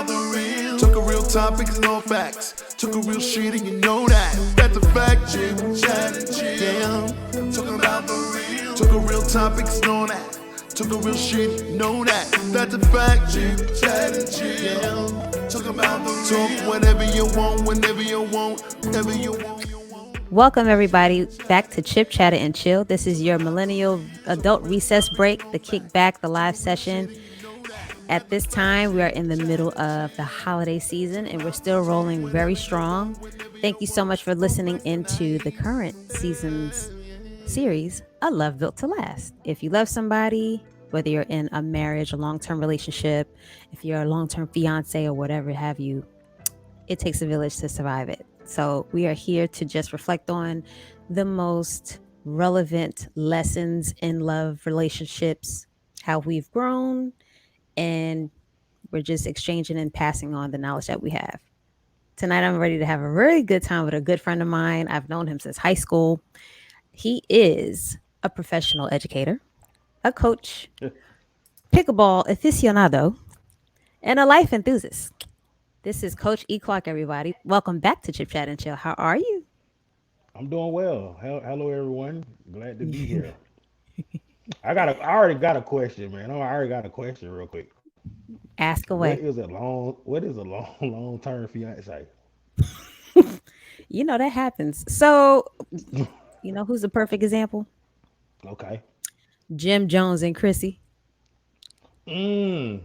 about the real. Talk a real topics, no facts. Talk a real shit and you know that. That's a fact. Chip, chat, and chill. Yeah. Talk about the real. Talk a real topics, know that. Talk a real shit, you know that. That's a fact. Chip, chat, and chill. Yeah. Talk about the real. Talk whatever you want, whenever you want, whenever you want. Welcome, everybody, back to Chip, Chatter, and Chill. This is your millennial adult recess break, the kickback, the live session. At this time, we are in the middle of the holiday season and we're still rolling very strong. Thank you so much for listening into the current season's series, A Love Built to Last. If you love somebody, whether you're in a marriage, a long term relationship, if you're a long term fiance or whatever have you, it takes a village to survive it. So we are here to just reflect on the most relevant lessons in love relationships, how we've grown, and we're just exchanging and passing on the knowledge that we have. Tonight, I'm ready to have a really good time with a good friend of mine. I've known him since high school. He is a professional educator, a coach, pickleball aficionado, and a life enthusiast. This is Coach E. Clark, everybody. Welcome back to Chip Chat and Chill. How are you? I'm doing well. Hello, everyone. Glad to be here. I already got a question, man. I already got a question, real quick. Ask away. What is a long, long term fiance? You know that happens. So, you know who's the perfect example? Okay. Jim Jones and Chrissy. Mm.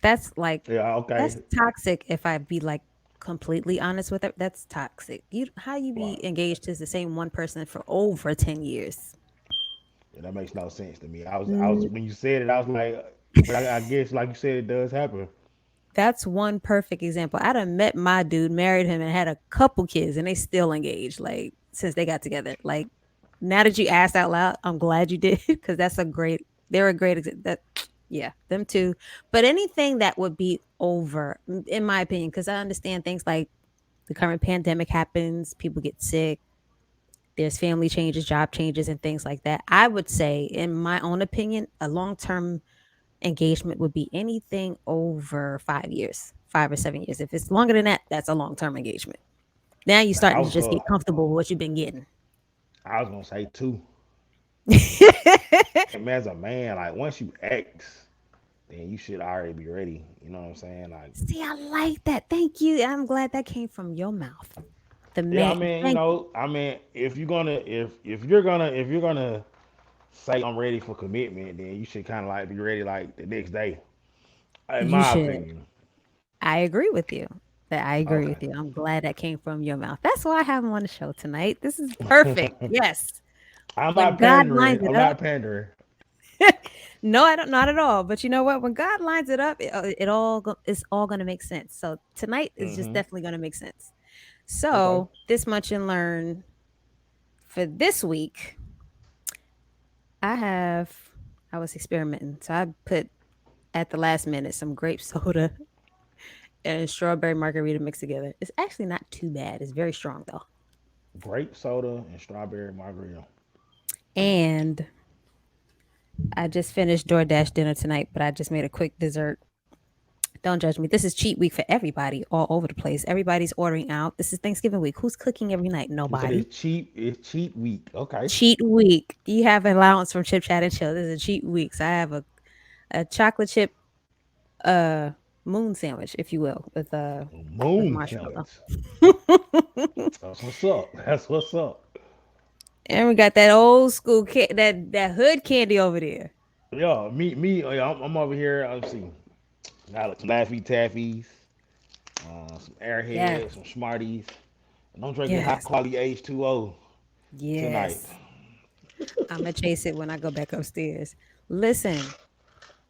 That's like Yeah. that's Okay. toxic. If I be like completely honest with it, that's toxic. You how you be Well, engaged to the same one person for over 10 years? yeah, that makes no sense to me. I was Mm, when you said it, I was like, but I guess, like you said, it does happen. That's one perfect example. I done met my dude, married him, and had a couple kids, and they still engaged. Like since they got together. Like now that you asked out loud, I'm glad you did because that's a great. They're a great that. Yeah, them too. But anything that would be over, in my opinion, because I understand things like the current pandemic happens, people get sick, there's family changes, job changes, and things like that. I would say, in my own opinion, a long term engagement would be anything over 5 years, 5 or 7 years. If it's longer than that, that's a long term engagement. Now you're Now, starting to just get comfortable with what you've been getting. I was gonna say two. And as a man, like once you X, then you should already be ready. You know what I'm saying? Like, See, I like that. Thank you. I'm glad that came from your mouth. The yeah, I man. mean, Thank you. if you're gonna if you're gonna say I'm ready for commitment, then you should kind of like be ready like the next day, in You my should. opinion. I agree with you. That I agree Okay. with you. I'm glad that came from your mouth. That's why I have him on the show tonight. This is perfect. Yes. I'm When not God pandering. lines it I'm up, not pandering. no, I don't, not at all. But you know what? When God lines it up, it's all going to make sense. So tonight is just Hmm. definitely going to make sense. Okay. So this much and learn for this week. I have I was experimenting, so I put at the last minute some grape soda and strawberry margarita mixed together. It's actually not too bad. It's very strong though. Grape soda and strawberry margarita. And I just finished DoorDash dinner tonight, but I just made a quick dessert. Don't judge me. This is cheat week for everybody all over the place. Everybody's ordering out. This is Thanksgiving week. Who's cooking every night? You said Nobody. it's cheap. It's cheap week. Okay. Cheat week. You have an allowance from Chip Chat and Chill. This is a cheat week. So I have a chocolate chip uh moon sandwich, if you will, with Moon marshmallow. sandwich. That's what's up. That's what's up. And we got that old school that hood candy over there. Yeah, me. Yeah, I'm over here. Let's see. Got some Laffy Taffies, some Yeah. Airheads, some Smarties, and I'm drinking high Yes. quality H2O tonight. Yes. I'm gonna chase it when I go back upstairs. Listen,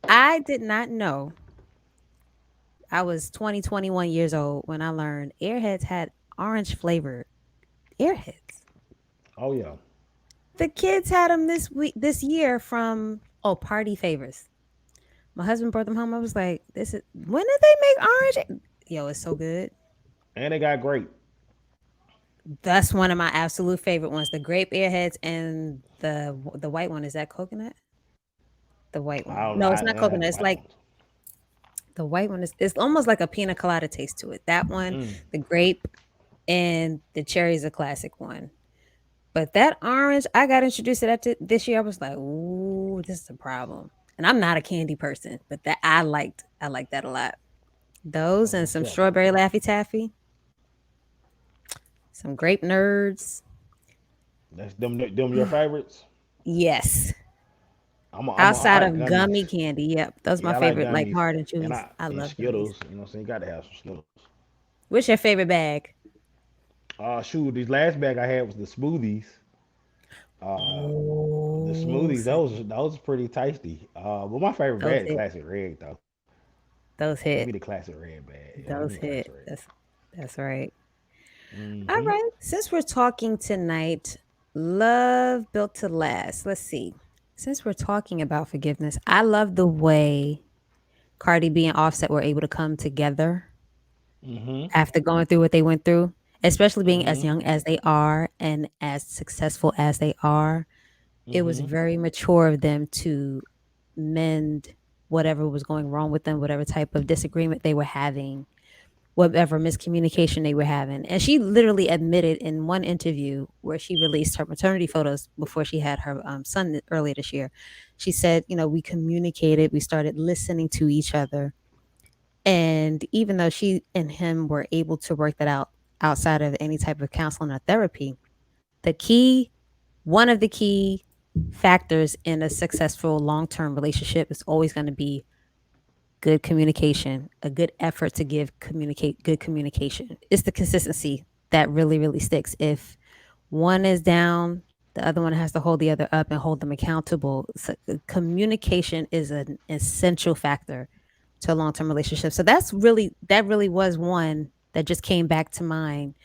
I did not know I was 20, 21 years old when I learned Airheads had orange flavored Airheads. Oh yeah. The kids had them this year from Party Favors. My husband brought them home. I was like, "This is when did they make orange? Yo, it's so good." And they got grape. That's one of my absolute favorite ones. The grape airheads and the white one. Is that coconut? The white I one. don't know. No, it's I not didn't have the coconut. It's white like ones. The white one is it's almost like a pina colada taste to it. That one, Mm. the grape and the cherry is a classic one. But that orange, I got introduced to that this year. I was like, ooh, this is a problem. And I'm not a candy person, but that I liked that a lot. Those Oh, and most some definitely. strawberry laffy taffy, some grape nerds. That's them your favorites. Yes. I Outside like of gummy gummies. candy, yep. Those my Yeah, I like favorite, like gummies, hard and and chewies. I and love gummies. Skittles. You know what I'm saying? You got to have some Skittles. What's your favorite bag? Shoot, these last bag I had was the smoothies. Uh, the Oh, smoothies, snap. those are pretty tasty. But my favorite Those bag, the hit. classic red though. Those Give me hit. the classic red bag. Yeah, give me the Those classic hit. red. That's right. All Mm-hmm. right. Since we're talking tonight, love built to last. Let's see. Since we're talking about forgiveness, I love the way Cardi B and Offset were able to come together Mm-hmm. after going through what they went through, especially being as Mm-hmm. young as they are and as successful as they are. It was Mm-hmm. very mature of them to mend whatever was going wrong with them, whatever type of disagreement they were having, whatever miscommunication they were having. And she literally admitted in one interview where she released her maternity photos before she had her son earlier this year. She said, we communicated, we started listening to each other. And even though she and him were able to work that out outside of any type of counseling or therapy, the key, one of the key factors in a successful long term relationship is always going to be good communication, a good effort to give communicate good communication. It's the consistency that really, really sticks. If one is down, the other one has to hold the other up and hold them accountable. So communication is an essential factor to a long term relationship. So that really was one that just came back to mind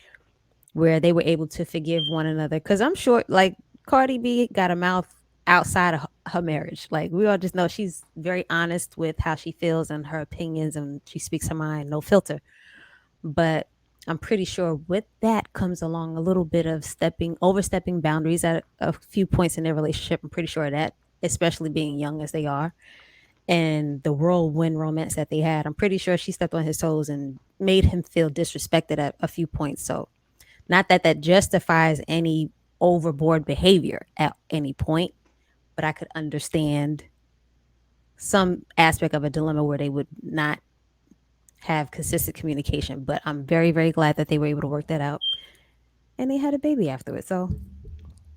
where they were able to forgive one another. Because I'm sure, like Cardi B got a mouth outside of her marriage. Like we all just know she's very honest with how she feels and her opinions, and she speaks her mind, no filter. But I'm pretty sure with that comes along a little bit of overstepping boundaries at a few points in their relationship. I'm pretty sure that, especially being young as they are, and the whirlwind romance that they had, I'm pretty sure she stepped on his toes and made him feel disrespected at a few points. So not that that justifies any overboard behavior at any point, but I could understand some aspect of a dilemma where they would not have consistent communication. But I'm very, very glad that they were able to work that out. And they had a baby afterwards. So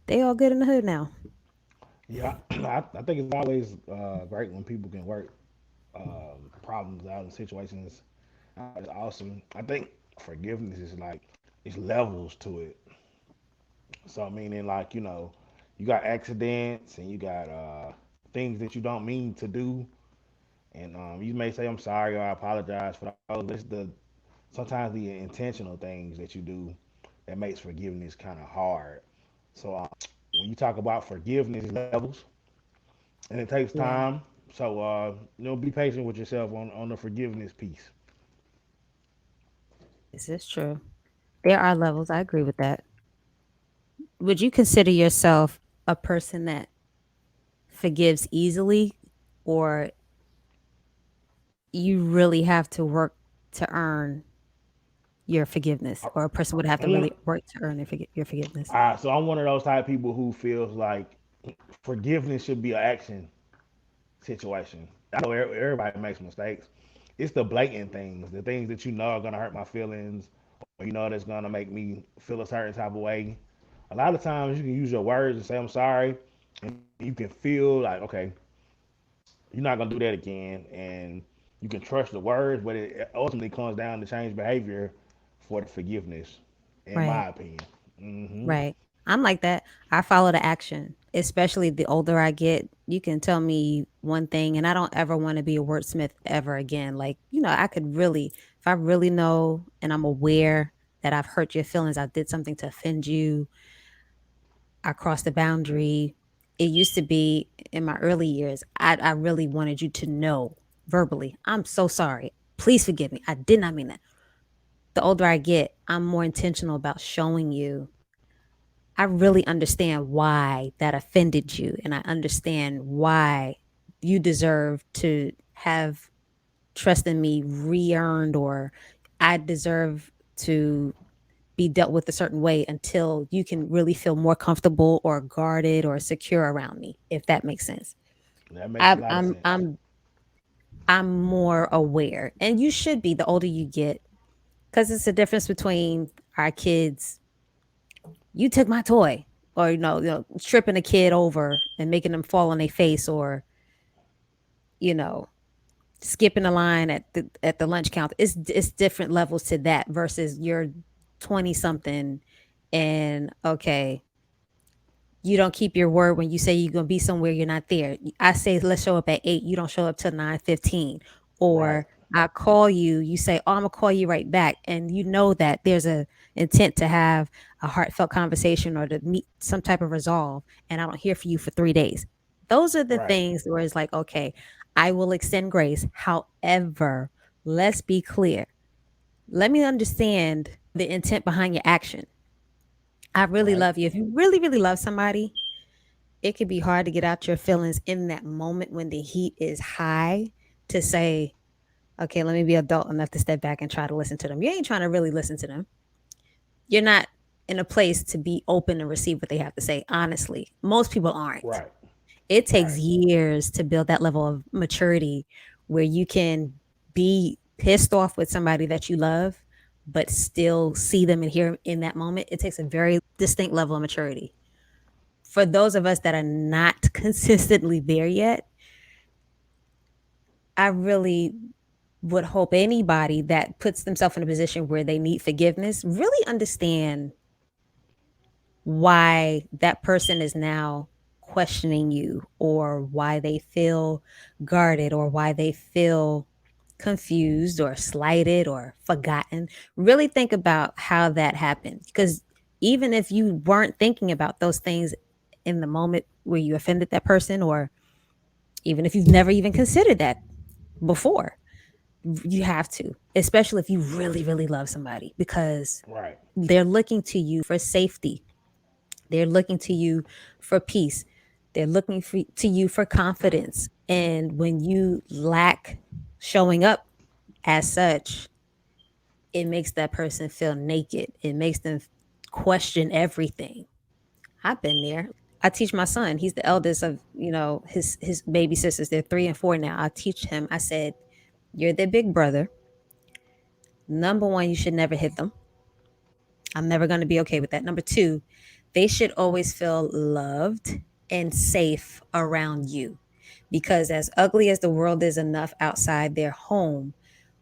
they all good in the hood now. Yeah, I think it's always great when people can work problems out and situations. It's awesome. I think forgiveness is like it's levels to it. So meaning like you got accidents and you got things that you don't mean to do, and you may say I'm sorry or I apologize for those. But it's the sometimes the intentional things that you do that makes forgiveness kind of hard. So when you talk about forgiveness, it's levels and it takes Yeah, time. So be patient with yourself on the forgiveness piece. this is true. There are levels. I agree with that. Would you consider yourself a person that forgives easily, or you really have to work to earn your forgiveness, or a person would have to I'm one, really work to earn your forgiveness? so I'm one of those type of people who feels like forgiveness should be an action situation. I know everybody makes mistakes. It's the blatant things, the things that you know are gonna hurt my feelings, or you know that's gonna make me feel a certain type of way. A lot of times you can use your words and say I'm sorry, and you can feel like okay, you're not gonna do that again, and you can trust the words, but it ultimately comes down to change behavior for the forgiveness, in Right, my opinion. Hmm. right. I'm like that. I follow the action, especially the older I get. You can tell me one thing, and I don't ever want to be a wordsmith ever again. Like, I could really, if I really know and I'm aware that I've hurt your feelings, I did something to offend you, I crossed the boundary. It used to be in my early years, I really wanted you to know verbally, I'm so sorry. Please forgive me. I did not mean that. The older I get, I'm more intentional about showing you I really understand why that offended you. And I understand why you deserve to have trust in me re-earned, or I deserve to be dealt with a certain way until you can really feel more comfortable or guarded or secure around me, if that makes sense. That makes a I'm lot of I'm sense. I'm I'm more aware, and you should be the older you get, because it's a difference between our kids. You took my toy, or tripping a kid over and making them fall on their face, or you know skipping a line at the lunch counter. It's different levels to that versus you're 20 something, and okay, you don't keep your word when you say you're going to be somewhere you're not there. I say let's show up at 8, you don't show up till 9:15. Right. Or I call you, you say, "Oh, I'm going to call you right back." And you know that there's a intent to have a heartfelt conversation or to meet some type of resolve, and I don't hear from you for 3 days. Those are the Right. things where it's like, okay, I will extend grace. However, let's be clear. Let me understand the intent behind your action. I really Right. love you. If you really, really love somebody, it can be hard to get out your feelings in that moment when the heat is high, to say, okay, let me be adult enough to step back and try to listen to them. You ain't trying to really listen to them. You're not in a place to be open and receive what they have to say. Honestly, most people aren't. Right. It takes Right. years to build that level of maturity where you can be pissed off with somebody that you love, but still see them and hear 'em in that moment. It takes a very distinct level of maturity. For those of us that are not consistently there yet, I really would hope anybody that puts themselves in a position where they need forgiveness really understand why that person is now questioning you, or why they feel guarded, or why they feel confused or slighted or forgotten. Really think about how that happened, because even if you weren't thinking about those things in the moment where you offended that person, or even if you've never even considered that before, you have to, especially if you really, really love somebody, because Right. they're looking to you for safety. They're looking to you for peace. They're looking to you for confidence. And when you lack showing up as such, it makes that person feel naked. It makes them question everything. I've been there. I teach my son. He's the eldest of, his baby sisters. They're 3 and 4 now. I teach him. I said, "You're their big brother. Number one, you should never hit them. I'm never going to be okay with that. Number two, they should always feel loved and safe around you. Because as ugly as the world is enough outside their home,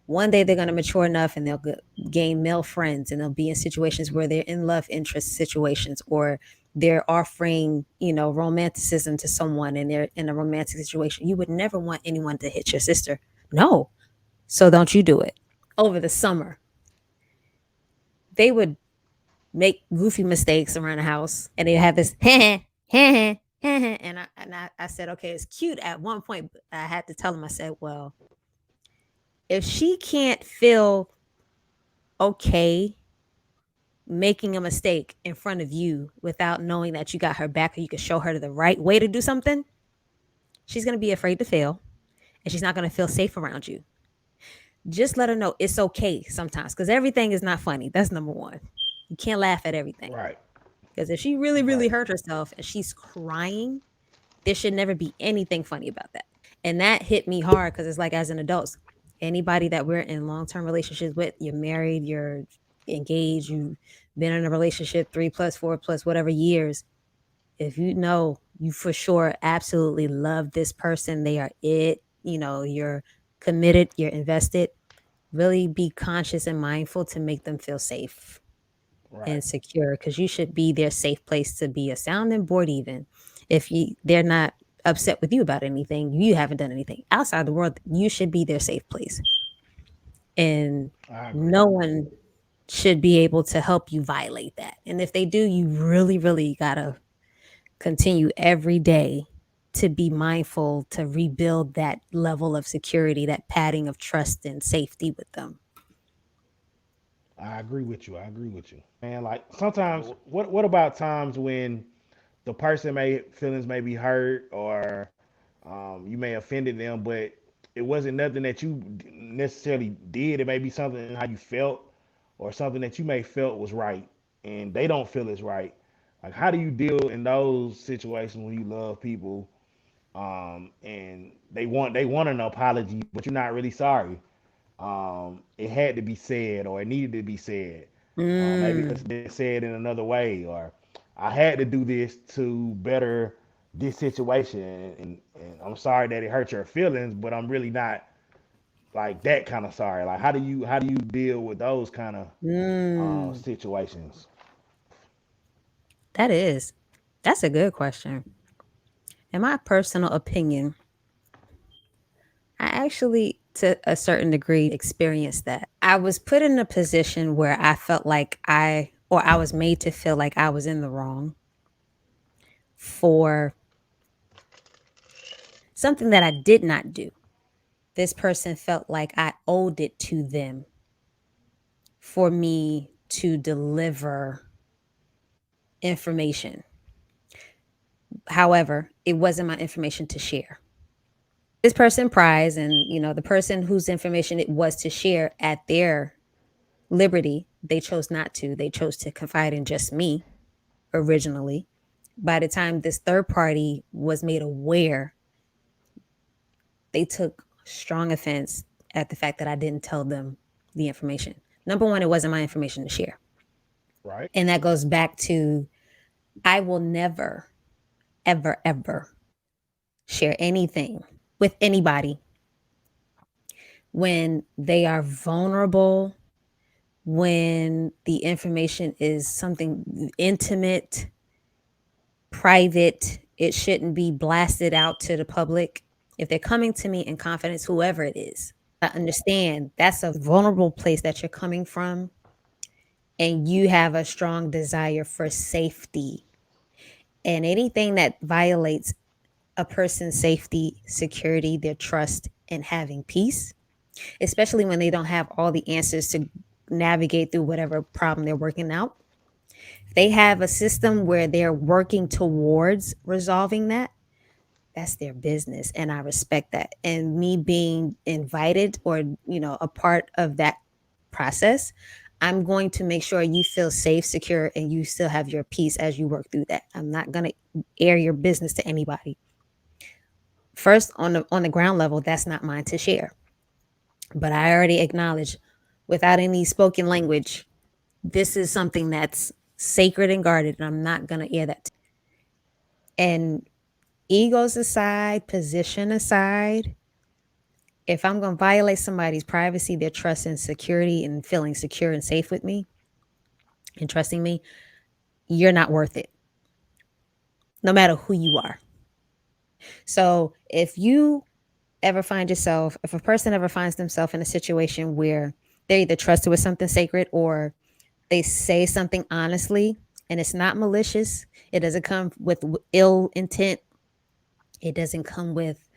one day they're going to mature enough and they'll gain male friends, and they'll be in situations where they're in love interest situations, or they're offering, romanticism to someone and they're in a romantic situation. You would never want anyone to hit your sister. No. So don't you do it." Over the summer, they would make goofy mistakes around the house, and they have this and I said, okay, it's cute at one point, but I had to tell him, I said, well, if she can't feel okay making a mistake in front of you without knowing that you got her back, or you can show her the right way to do something, she's going to be afraid to fail, and she's not going to feel safe around you. Just let her know it's okay sometimes, because everything is not funny. That's number one. You can't laugh at everything. Right. Because if she really, really Right. hurt herself and she's crying, there should never be anything funny about that. And that hit me hard, because it's like, as an adult, anybody that we're in long term relationships with, you're married, you're engaged, you've been in a relationship 3 plus, 4 plus, whatever years. If you know you for sure absolutely love this person, they are it, you're committed, you're invested, really be conscious and mindful to make them feel safe Right. and secure, because you should be their safe place to be a sounding board. Even if they're not upset with you about anything, you haven't done anything outside the world, you should be their safe place. And I agree. no one should be able to help you violate that. And if they do, you really, really gotta continue every day to be mindful to rebuild that level of security, that padding of trust and safety with them. I agree with you. I agree with you. Like sometimes, what about times when the person may feelings may be hurt, or you may have offended them, but it wasn't nothing that you necessarily did. It may be something in how you felt, or something that you may felt was right, and they don't feel it's right. Like, how do you deal in those situations when you love people, and they want an apology, but you're not really sorry? It had to be said, or it needed to be said. Maybe it Mm, could have been said in another way, or I had to do this to better this situation, and I'm sorry that it hurt your feelings, but I'm really not like that kind of sorry. Like, how do you deal with those kind of mm. situations? That is. That's a good question. In my personal opinion, I actually, to a certain degree, experienced that. I was put in a position where I felt like I was made to feel like I was in the wrong for something that I did not do. This person felt like I owed it to them for me to deliver information. However, it wasn't my information to share. This person prize and the person whose information it was to share at their liberty, they chose not to. They chose to confide in just me originally. By the time this third party was made aware, they took strong offense at the fact that I didn't tell them the information. Number one, it wasn't my information to share. Right? And that goes back to I will never, ever, ever share anything with anybody when they are vulnerable, when the information is something intimate, private. It shouldn't be blasted out to the public. If they're coming to me in confidence, whoever it is, I understand that's a vulnerable place that you're coming from, and you have a strong desire for safety. And anything that violates a person's safety, security, their trust, and having peace, especially when they don't have all the answers to navigate through whatever problem they're working out. If they have a system where they're working towards resolving that, that's their business. And I respect that. And me being invited or, a part of that process, I'm going to make sure you feel safe, secure, and you still have your peace as you work through that. I'm not going to air your business to anybody. First, on the ground level, that's not mine to share. But I already acknowledge, without any spoken language, this is something that's sacred and guarded, and I'm not going to air that. And egos aside, position aside, if I'm going to violate somebody's privacy, their trust and security, and feeling secure and safe with me and trusting me, you're not worth it, no matter who you are. So if a person ever finds themselves in a situation where they're either trusted with something sacred or they say something honestly and it's not malicious, it doesn't come with ill intent, it doesn't come with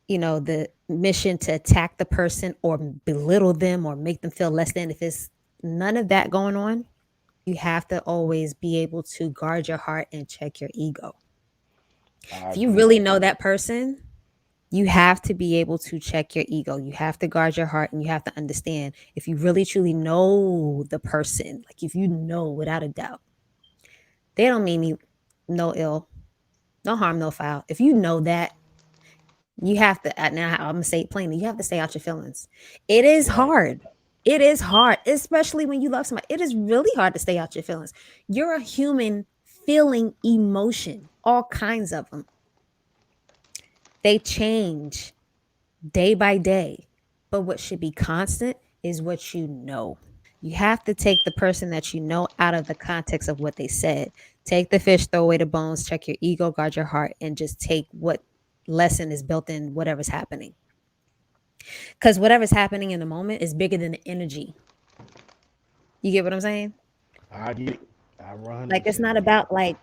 the mission to attack the person or belittle them or make them feel less than. If it's none of that going on, you have to always be able to guard your heart and check your ego. I If you agree. really know that person, you have to be able to check your ego. You have to guard your heart, and you have to understand, if you really truly know the person, like if you know without a doubt, they don't mean you no ill, no harm, no foul. If you know that, you have to, now I'm gonna say it plainly, you have to stay out your feelings. It is Right. hard. It is hard, especially when you love somebody. It is really hard to stay out your feelings. You're a human feeling emotion, all kinds of them. They change day by day. But what should be constant is what you know. You have to take the person that you know out of the context of what they said. Take the fish, throw away the bones, check your ego, guard your heart, and just take what lesson is built in whatever's happening. Because whatever's happening in the moment is bigger than the energy. You get what I'm saying? I get it. I Like, it's 100% not get it. about like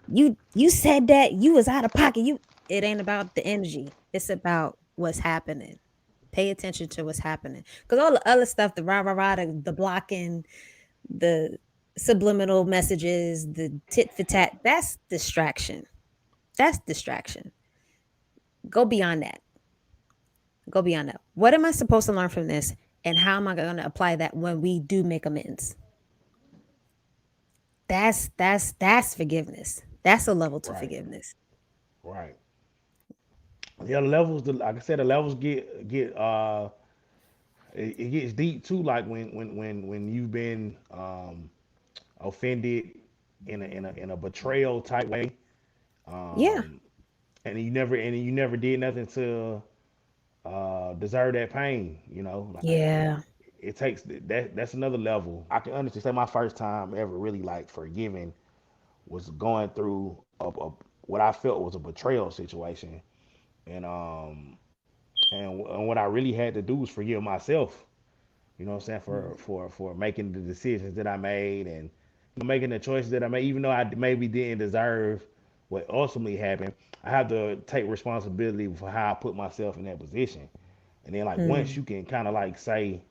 you said that you was out of pocket. It ain't about the energy. It's about what's happening. Pay attention to what's happening. Because all the other stuff, the rah rah rah, the blocking, the subliminal messages, the tit for tat, that's distraction. That's distraction. Go beyond that. Go beyond that. What am I supposed to learn from this? And how am I going to apply that when we do make amends? That's forgiveness. That's a level to Right. forgiveness. Right. Yeah, the levels. Like I said, the levels get it gets deep too. Like when you've been offended in a betrayal type way, Yeah. um, and you never did nothing to deserve that pain. Like Yeah. it takes that's another level. I can honestly say my first time ever really like forgiving was going through what I felt was a betrayal situation, and what I really had to do was forgive myself. You know what I'm saying, for making the decisions that I made, and making the choices that I made, even though I maybe didn't deserve what ultimately happened. I have to take responsibility for how I put myself in that position. And then like once Mm. you can kind of like say,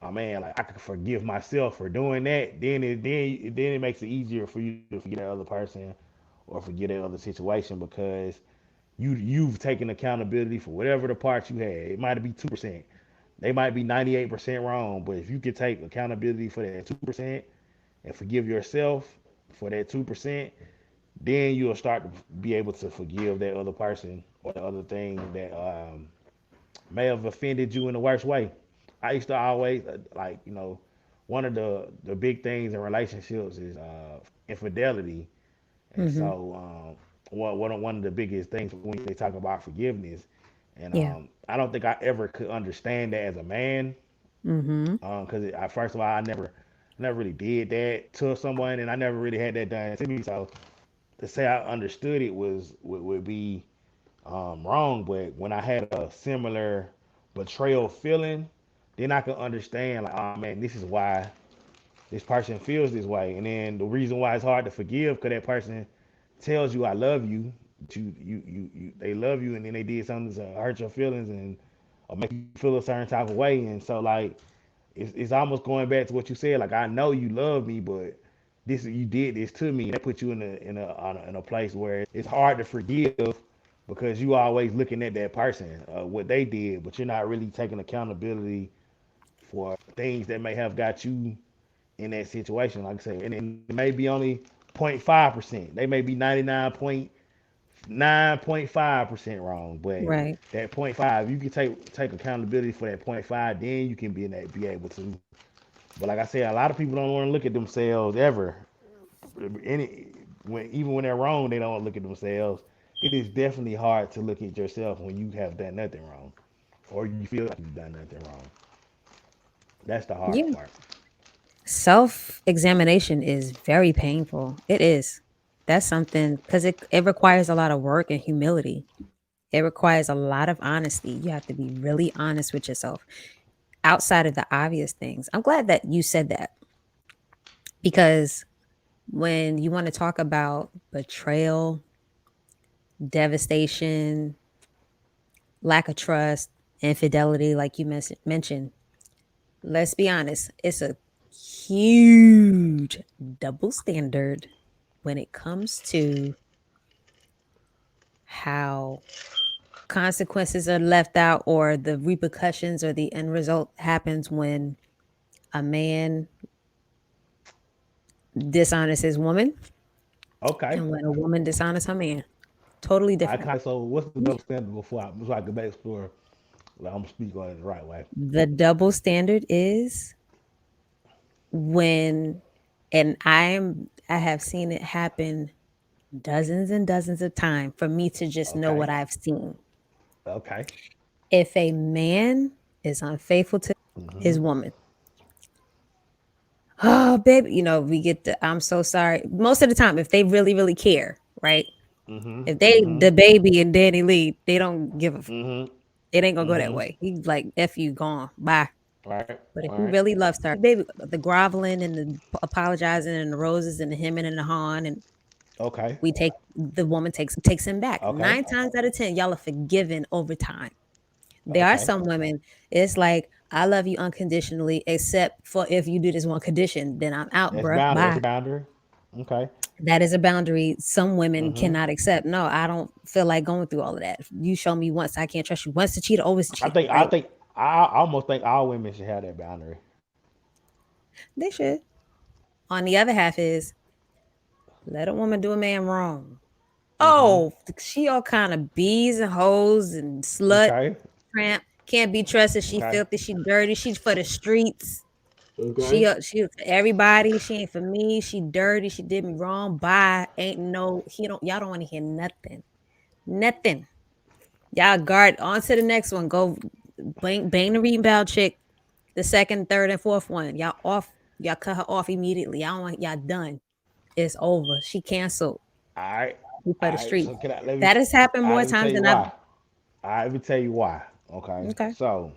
oh man, like I can forgive myself for doing that, then it makes it easier for you to forget that other person or forget that other situation, because you've taken accountability for whatever the parts you had. It might be 2%. They might be 98% wrong, but if you could take accountability for that 2% and forgive yourself for that 2%, then you'll start to be able to forgive that other person or the other thing that may have offended you in the worst way. I used to always like, one of the big things in relationships is infidelity. And Mm-hmm. so one of the biggest things when they talk about forgiveness, and Yeah. I don't think I ever could understand that as a man, Mm-hmm. because first of all, I never really did that to someone, and I never really had that done to me. So to say I understood it would be wrong. But when I had a similar betrayal feeling, then I could understand like, oh man, this is why this person feels this way, and then the reason why it's hard to forgive because that person tells you I love you, but they love you, and then they did something to hurt your feelings and or make you feel a certain type of way, and so like it's almost going back to what you said. Like I know you love me, but this you did this to me. That puts you in a place where it's hard to forgive because you always looking at that person, what they did, but you're not really taking accountability for things that may have got you in that situation. Like I said, and it may be only 0.5%. They may be 99.9.5% wrong, but Right. that point 0.5, you can take accountability for that point 0.5, then you can be able to. But like I said, a lot of people don't want to look at themselves ever. Any even when they're wrong, they don't look at themselves. It is definitely hard to look at yourself when you have done nothing wrong, or you feel like you've done nothing wrong. That's the hard Yeah. part. Self examination is very painful. It is. That's something because it requires a lot of work and humility. It requires a lot of honesty. You have to be really honest with yourself outside of the obvious things. I'm glad that you said that because when you want to talk about betrayal, devastation, lack of trust, infidelity, like you mentioned, let's be honest, it's a huge double standard when it comes to how consequences are left out or the repercussions or the end result happens when a man dishonours his woman Okay. and when a woman dishonors her man. Totally I different. kind of so what's the Yeah. double standard before I go back explore? Like, I'm gonna speak on it the right way. The double standard is when, and I have seen it happen dozens and dozens of times for me to just know Okay. what I've seen. Okay. If a man is unfaithful to his woman, oh baby, we get the I'm so sorry. Most of the time, if they really, really care, right? If they the baby and Danny Lee, they don't give a it ain't gonna go that way. He's like, F you, gone. Bye. Right. But if he Right. really loves her, baby, the groveling and the apologizing and the roses and the hemming and the hawing and Okay. we take the woman takes him back. Okay. 9 times out of 10, y'all are forgiven over time. There are Okay. some women, it's like, I love you unconditionally, except for if you do this one condition, then I'm out, That's bruh. boundary. That's Bye. a boundary. Okay. That is a boundary some women Hmm. cannot accept. No, I don't feel like going through all of that. You show me once, I can't trust you. Once the cheater, always the I cheater, think I right? think I almost think all women should have that boundary. They should. On the other half is let a woman do a man wrong. Hmm. Oh, she all kind of bees and hoes and slut, Okay. tramp. Can't be trusted. She Okay. filthy. She dirty. She's for the streets. Okay. She for everybody. She ain't for me. She dirty. She did me wrong. Bye. Ain't no. He don't. Y'all don't want to hear nothing. Nothing. Y'all guard on to the next one. Go bang the rebound chick. The second, third, and fourth one. Y'all off. Y'all cut her off immediately. I don't want y'all done. It's over. She canceled. All right. We for All the right. street. So can I let me? That has happened All right. more Let me tell times you than I've. why. All right. Let me tell you why. Okay. Okay. So,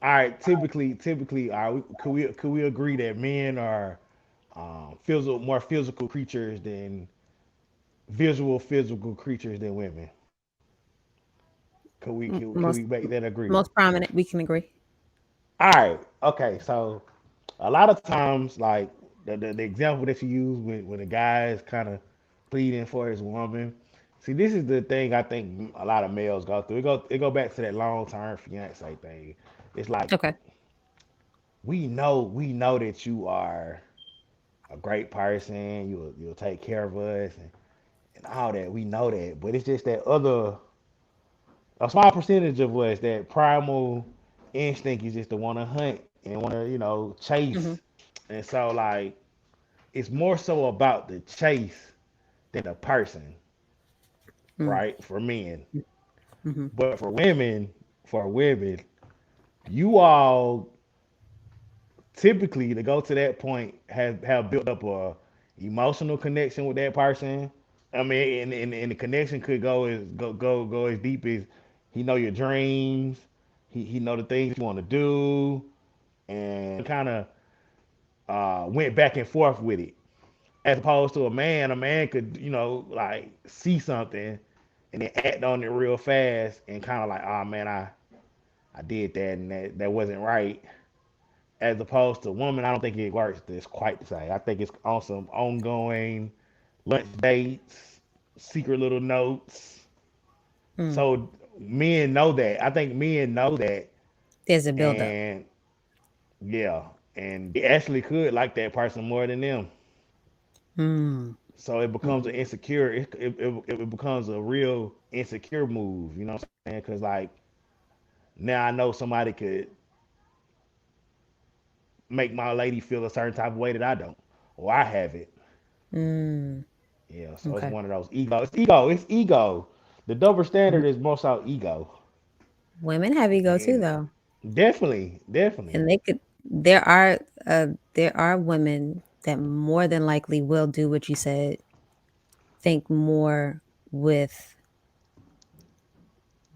all right. Typically, all right. Could we agree that men are more physical creatures than physical creatures than women? Could we Most make that agreement? most prominent. We can agree. All right. Okay. So a lot of times, like the example that you use when a guy is kind of pleading for his woman. See, this is the thing I think a lot of males go through. It go back to that long term fiance thing. It's like Okay. we know that you are a great person. You'll take care of us and all that. We know that, but it's just that other a small percentage of us that primal instinct is just to want to hunt and want to Mm-hmm. chase, and so like it's more so about the chase than the person, right? For men, Mm-hmm. but for women, you all typically to go to that point have built up a emotional connection with that person. I mean, and the connection could go as deep as he know your dreams, he know the things you want to do, and kind of went back and forth with it. As opposed to a man could like see something and then act on it real fast and kind of like, oh man, I did that and that wasn't right. As opposed to woman, I don't think it works this quite the same. I think it's on some ongoing lunch dates, secret little notes. Mm. So men know that. I think men know that, There's a buildup. and yeah, and they actually could like that person more than them. Mm. So it becomes Mm. an insecure. It becomes a real insecure move. You know what I'm saying? Because like now I know somebody could make my lady feel a certain type of way that I don't, or I have it. Mm. Yeah. So it's Okay. one of those ego. It's ego. It's ego. The double standard is most out ego. Women have ego too, And though, definitely, definitely. and they could. There are women that more than likely will do what you said. Think more with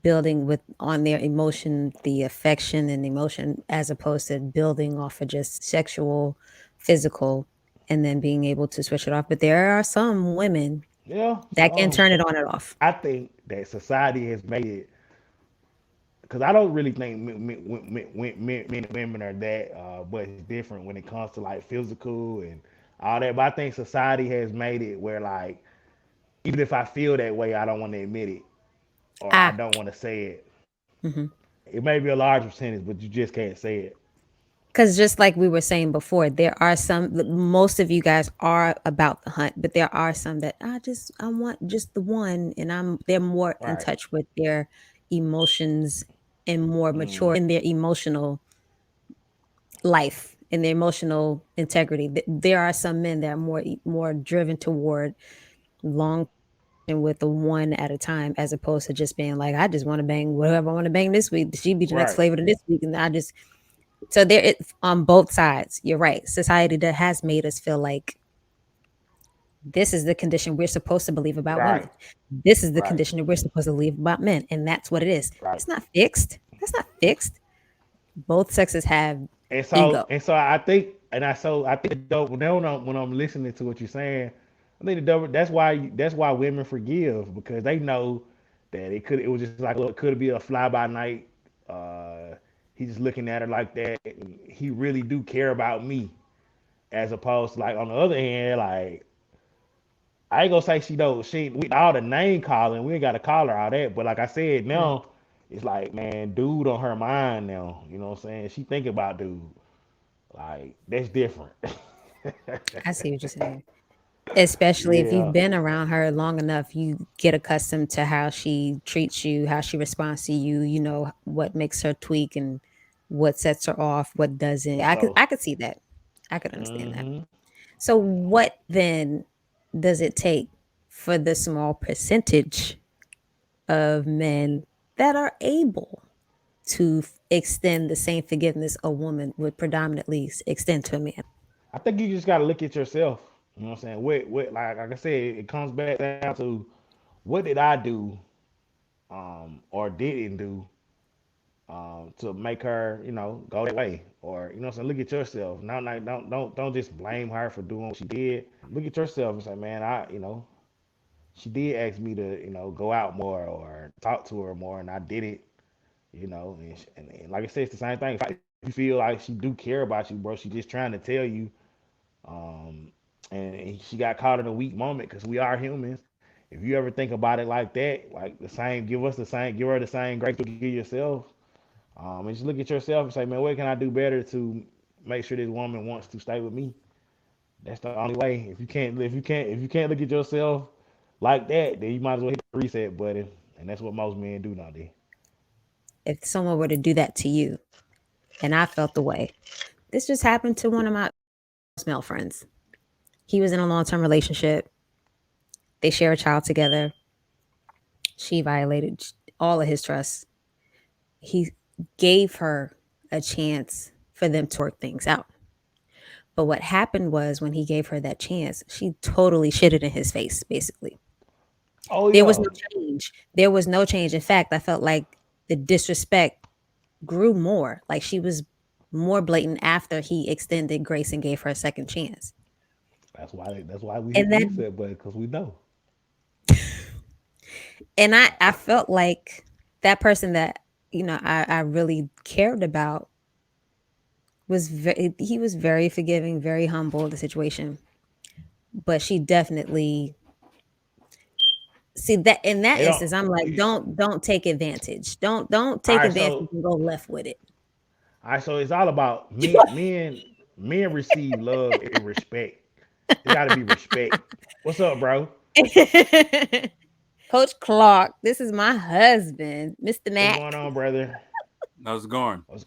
building with on their emotion, the affection and emotion, as opposed to building off of just sexual, physical, and then being able to switch it off. But there are some women Yeah. that can So turn it on and off. I think that society has made it because I don't really think men and women are that much different when it comes to like physical and all that. But I think society has made it where like even if I feel that way, I don't want to admit it or I Ah, don't want to say it. mm-hmm. It may be a large percentage, but you just can't say it. Because just like we were saying before, there are some, most of you guys are about the hunt, but there are some that I want just the one. And they're more in Right. touch with their emotions and more Mm, mature in their emotional life, in their emotional integrity. There are some men that are more driven toward long and with the one at a time, as opposed to just being like, I just want to bang whatever I want to bang this week. She be the next right. flavor to this week. And I just so there it on both sides. You're right. Society that has made us feel like this is the condition we're supposed to believe about Right. women. This is the Right. condition that we're supposed to believe about men. And that's what it is. Right. It's not fixed. That's not fixed. Both sexes have And so ego. and so I think I think the double now when I'm listening to what you're saying, I think the double that's why women forgive because they know that it was just like it could be a fly by night. Uh, he's just looking at her like that. And he really do care about me, as opposed to like on the other hand, like I ain't gonna say she don't. She we all the name calling. We ain't got to call her all that. But like I said, Right. now it's like man, dude on her mind now. You know what I'm saying? She thinking about dude. Like that's different. I see what you're saying. Especially if you've Yeah. been around her long enough, you get accustomed to how she treats you, how she responds to you, you know, what makes her tweak and what sets her off, what doesn't. So. I could see that. I could understand that. Hmm. So what then does it take for the small percentage of men that are able to extend the same forgiveness a woman would predominantly extend to a man? I think you just gotta look at yourself. You know what I'm saying? What like I said, it comes back down to what did I do or didn't do to make her, go that way. Or you know what I'm saying, look at yourself. Now like don't just blame her for doing what she did. Look at yourself and say, man, she did ask me to, go out more or talk to her more and I did it, and like I said, it's the same thing. If you feel like she do care about you, bro, she just trying to tell you. Um, and she got caught in a weak moment because we are humans. If you ever think about it like that, like the same, give her the same grace you give yourself. And just look at yourself and say, man, what can I do better to make sure this woman wants to stay with me? That's the only way. If you can't look at yourself like that, then you might as well hit the reset button. And that's what most men do nowadays. If someone were to do that to you and I felt the way, this just happened to one of my male friends. He was in a long term relationship. They share a child together. She violated all of his trust. He gave her a chance for them to work things out. But what happened was when he gave her that chance, she totally shitted in his face, basically. Oh There was no yeah, change. There was no change. In fact, I felt like the disrespect grew more. Like she was more blatant after he extended grace and gave her a second chance. that's why we hit And the that reset button because we know. and I felt like that person that, you know, I really cared about he was very forgiving, very humble of the situation. But she definitely see that in that It don't. instance, I'm like, don't take advantage. Don't All take right, advantage so and go left with it. all right, so it's all about men receive love and respect. It got to be respect. What's up, bro? Coach Clark, this is my husband, Mr. What's going Mac. on, brother? How's it going? What's,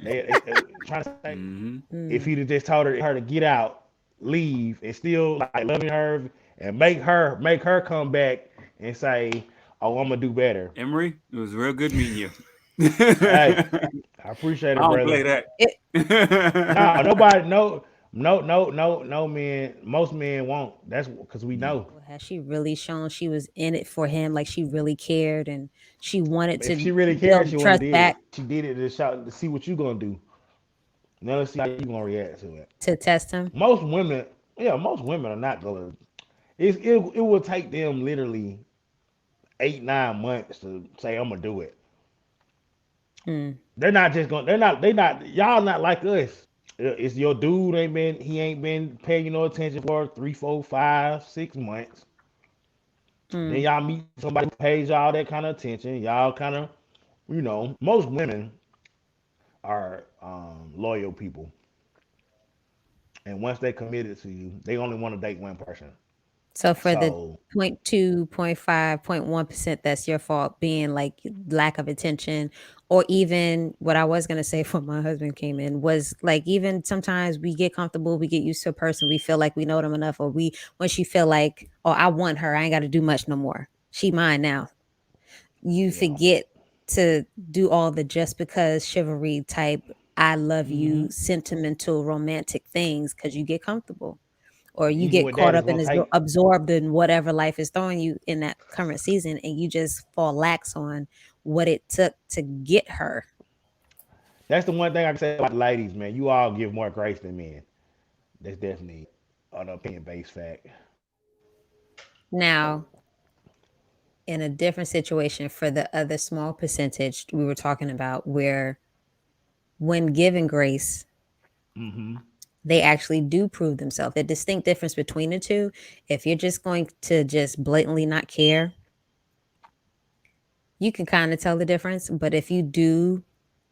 they trying to say Mm-hmm. if Mm. he'd have just told her to get out, leave, and still like loving her and make her come back and say, "Oh, I'm gonna do better." Emery, it was real good meeting you. Hey, I I appreciate it, don't brother. play that. It, No, nobody, no men. Most men won't. That's because we know. well, has she really shown she was in it for him? Like she really cared and she wanted If to she really cared, build she wouldn't trust have did back it. She did it to see what you gonna do. Now let's see how you gonna react to it. to test him. Most women, yeah, most women are not gonna. It will take them literally 8 9 months to say I'm gonna do it. Mm. They're not just gonna. They're not. They not. Y'all not like us. It's your dude ain't been. He ain't been paying you no attention for 3 4 5 6 months. Then Mm. y'all meet somebody who pays y'all that kind of attention. Y'all kind of, most women are loyal people, and once they committed to you, they only want to date one person. So for the So 0.2, 0.5, 0.1% that's your fault being like lack of attention, or even what I was gonna say before my husband came in was like even sometimes we get comfortable, we get used to a person, we feel like we know them enough, or we once you feel like, oh, I want her, I ain't gotta do much no more. She mine now. You yeah, forget to do all the just because chivalry type I love you hmm sentimental romantic things because you get comfortable or you even get with that, caught it's up in gonna this take. absorbed in whatever life is throwing you in that current season and you just fall lax on what it took to get her. That's the one thing I can say about the ladies, man. You all give more grace than men. That's definitely an opinion based fact. Now, in a different situation for the other small percentage we were talking about where when given grace, Hmm. They actually do prove themselves. The distinct difference between the two, if you're just going to just blatantly not care, you can kind of tell the difference. But if you do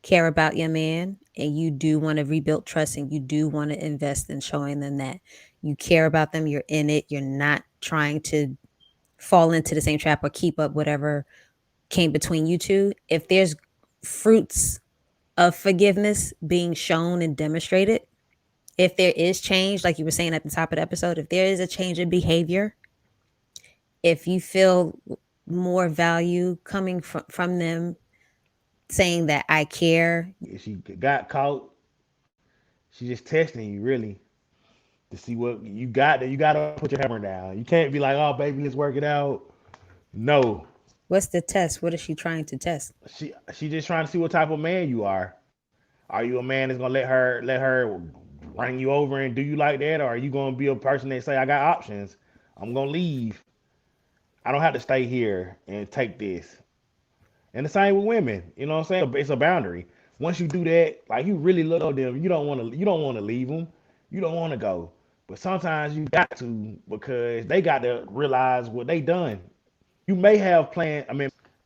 care about your man and you do want to rebuild trust and you do want to invest in showing them that you care about them, you're in it, you're not trying to fall into the same trap or keep up whatever came between you two. If there's fruits of forgiveness being shown and demonstrated, if there is change, like you were saying at the top of the episode, if there is a change in behavior, if you feel more value coming from them saying that I care. If she got caught, she just testing you really to see what you got. You got to put your hammer down. You can't be like, oh baby, let's work it out. No, What's the test? What is she trying to test? she just trying to see what type of man you are. Are you a man that's gonna let her run you over and do you like that, or are you gonna be a person that say I got options? I'm gonna leave. I don't have to stay here and take this. And the same with women. You know what I'm saying? It's a boundary. Once you do that, like you really love them, you don't want to leave them. You don't want to go. But sometimes you got to because they got to realize what they done. You may have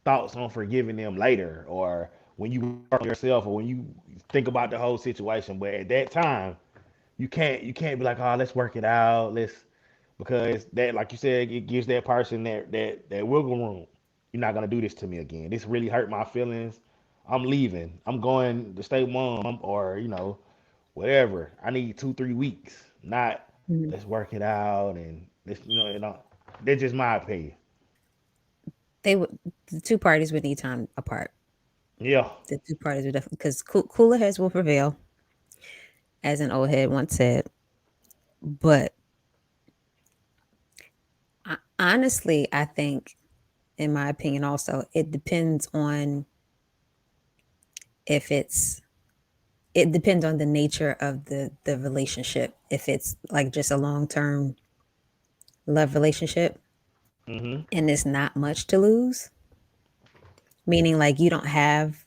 thoughts on forgiving them later, or when you work on yourself, or when you think about the whole situation. But at that time, you can't be like, oh, let's work it out, let's because that, like you said, it gives that person that wiggle room. You're not gonna do this to me again. This really hurt my feelings. I'm leaving. I'm going to stay mom, or whatever. I need 2 3 weeks. Not Mhm. let's work it out and this. That's just my opinion. They would, the two parties would need time apart. Yeah. The two parties would definitely, because cooler heads will prevail, as an old head once said. But honestly, I think, in my opinion, also, it depends on if it's, it depends on the nature of the relationship. If it's like just a long term love relationship Mm-hmm. and there's not much to lose, meaning like you don't have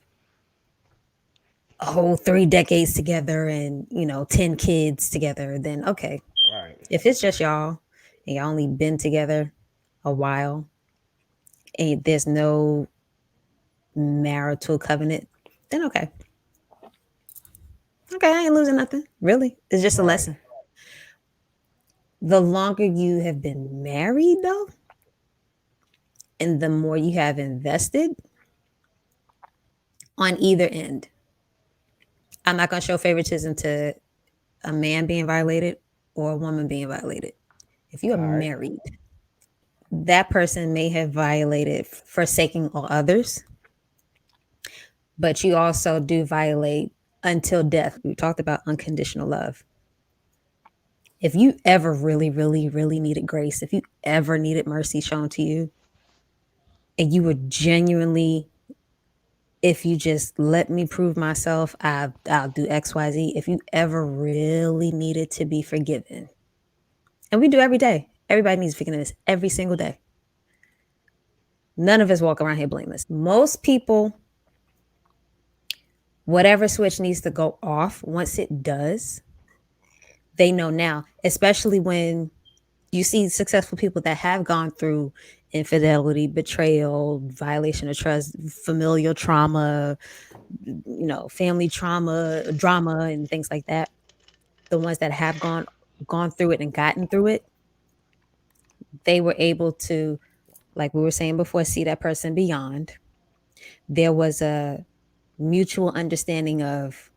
a whole 3 decades together and 10 kids together, then okay. Right. If it's just y'all and y'all only been together a while and there's no marital covenant, then okay. Okay, I ain't losing nothing. Really. It's just a Right. lesson. The longer you have been married though, and the more you have invested on either end. I'm not gonna show favoritism to a man being violated or a woman being violated. If you are All right. married, that person may have violated forsaking all others, but you also do violate until death. We talked about unconditional love. If you ever really, really, really needed grace, if you ever needed mercy shown to you, and you were genuinely, if you just let me prove myself, I'll do XYZ. If you ever really needed to be forgiven, and we do every day, everybody needs forgiveness every single day. None of us walk around here blameless. Most people, whatever switch needs to go off, once it does, they know now, especially when you see successful people that have gone through infidelity, betrayal, violation of trust, familial trauma, family trauma, drama, and things like that. The ones that have gone through it and gotten through it, they were able to, like we were saying before, see that person beyond. There was a mutual understanding of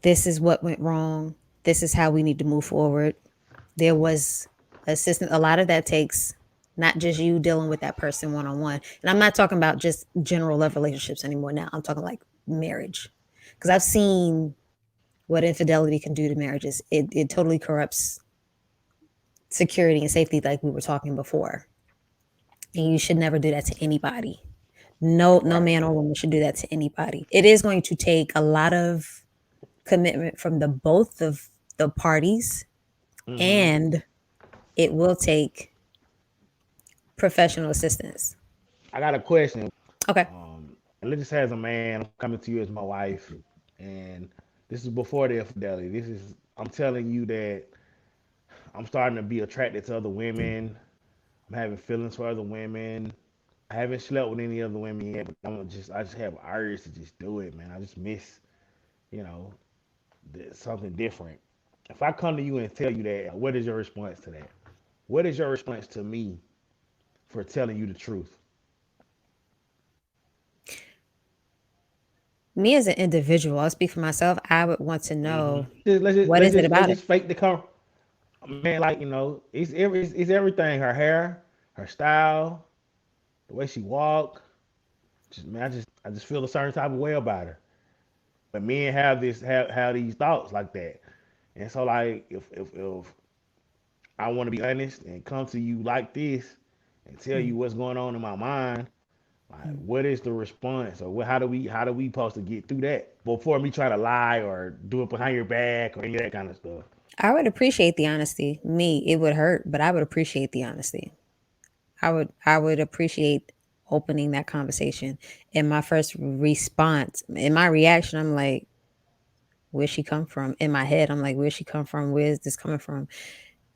this is what went wrong. This is how we need to move forward. There was assistance. A lot of that takes not just you dealing with that person one on one. And I'm not talking about just general love relationships anymore now. I'm talking like marriage. Because I've seen what infidelity can do to marriages. It totally corrupts security and safety, like we were talking before. And you should never do that to anybody. No Right. man or woman should do that to anybody. It is going to take a lot of commitment from the both of the parties, Mm-hmm. and it will take professional assistance. I got a question. Okay. And let's just say as a man, I'm coming to you as my wife, and This is before the infidelity. This is I'm telling you that I'm starting to be attracted to other women. I'm having feelings for other women. I haven't slept with any other women yet, but I just have urge to just do it, man. I just miss, you know, something different. If I come to you and tell you that, what is your response to that? What is your response to me for telling you the truth? Me as an individual, I'll speak for myself. I would want to know what is it Let's about it. just fake the come, man. Like it's everything. Her hair, her style, the way she walk. Just man, I just feel a certain type of way about her. But men have these thoughts like that, and so like if I want to be honest and come to you like this and tell Mm. you what's going on in my mind, like what is the response or how do we supposed to get through that before me try to lie or do it behind your back or any of that kind of stuff. I would appreciate the honesty. Me, it would hurt, but I would appreciate the honesty. I would appreciate opening that conversation. And my first response, in my reaction, I'm like, where'd she come from? In my head, I'm like, where'd she come from? Where's this coming from?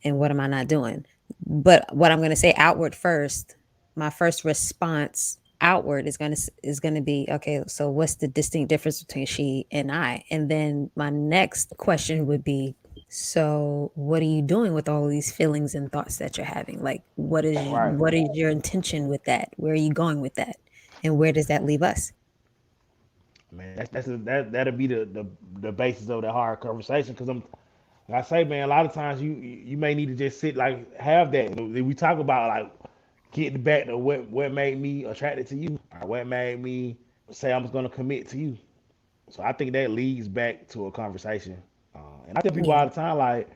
And what am I not doing? But what I'm going to say outward first, my first response outward is going to be, okay, so what's the distinct difference between she and I? And then my next question would be, so what are you doing with all of these feelings and thoughts that you're having? Like Right. what is your intention with that? Where are you going with that? And where does that leave us? Man, that'll be the basis of the hard conversation. Because like I say, man, a lot of times you may need to just sit like have that. We talk about like getting back to what made me attracted to you, or what made me say I'm going to commit to you. So I think that leads back to a conversation. And I tell people Yeah. all the time, like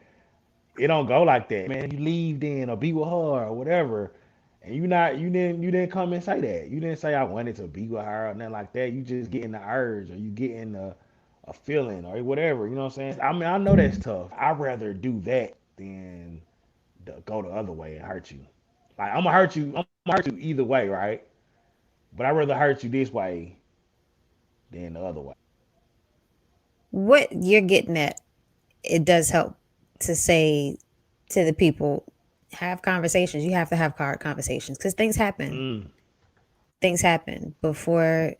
it don't go like that, man. You leave then or be with her or whatever. And you didn't come and say that. You didn't say I wanted to be with her or nothing like that. You just getting the urge or you getting a feeling or whatever. You know what I'm saying? I mean, I know that's tough. I'd rather do that than go the other way and hurt you. Like I'm gonna hurt you. I'm gonna hurt you either way, right? But I'd rather hurt you this way than the other way. What you're getting at, it does help to say to the people, have conversations. You have to have hard conversations because things happen. Mm, Things happen before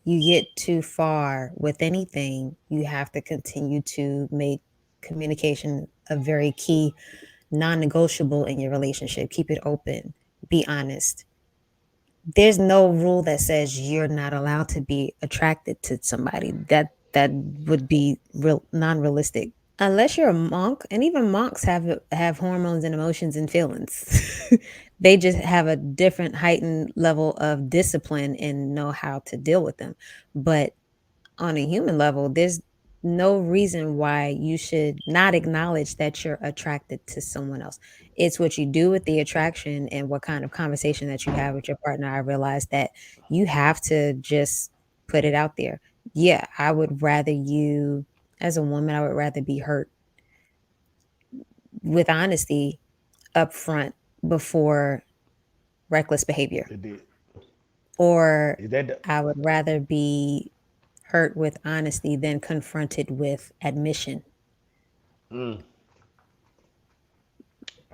you get too far with anything. You have to continue to make communication a very key non-negotiable in your relationship. Keep it open, be honest. There's no rule that says you're not allowed to be attracted to somebody. That would be real non-realistic unless you're a monk, and even monks have hormones and emotions and feelings. They just have a different heightened level of discipline and know how to deal with them. But on a human level, there's no reason why you should not acknowledge that you're attracted to someone else. It's what you do with the attraction and what kind of conversation that you have with your partner. I realize that you have to just put it out there. Yeah, I would rather you, as a woman, I would rather be hurt with honesty up front before reckless behavior. it did. Or Is that the, I would rather be hurt with honesty than confronted with admission. mm,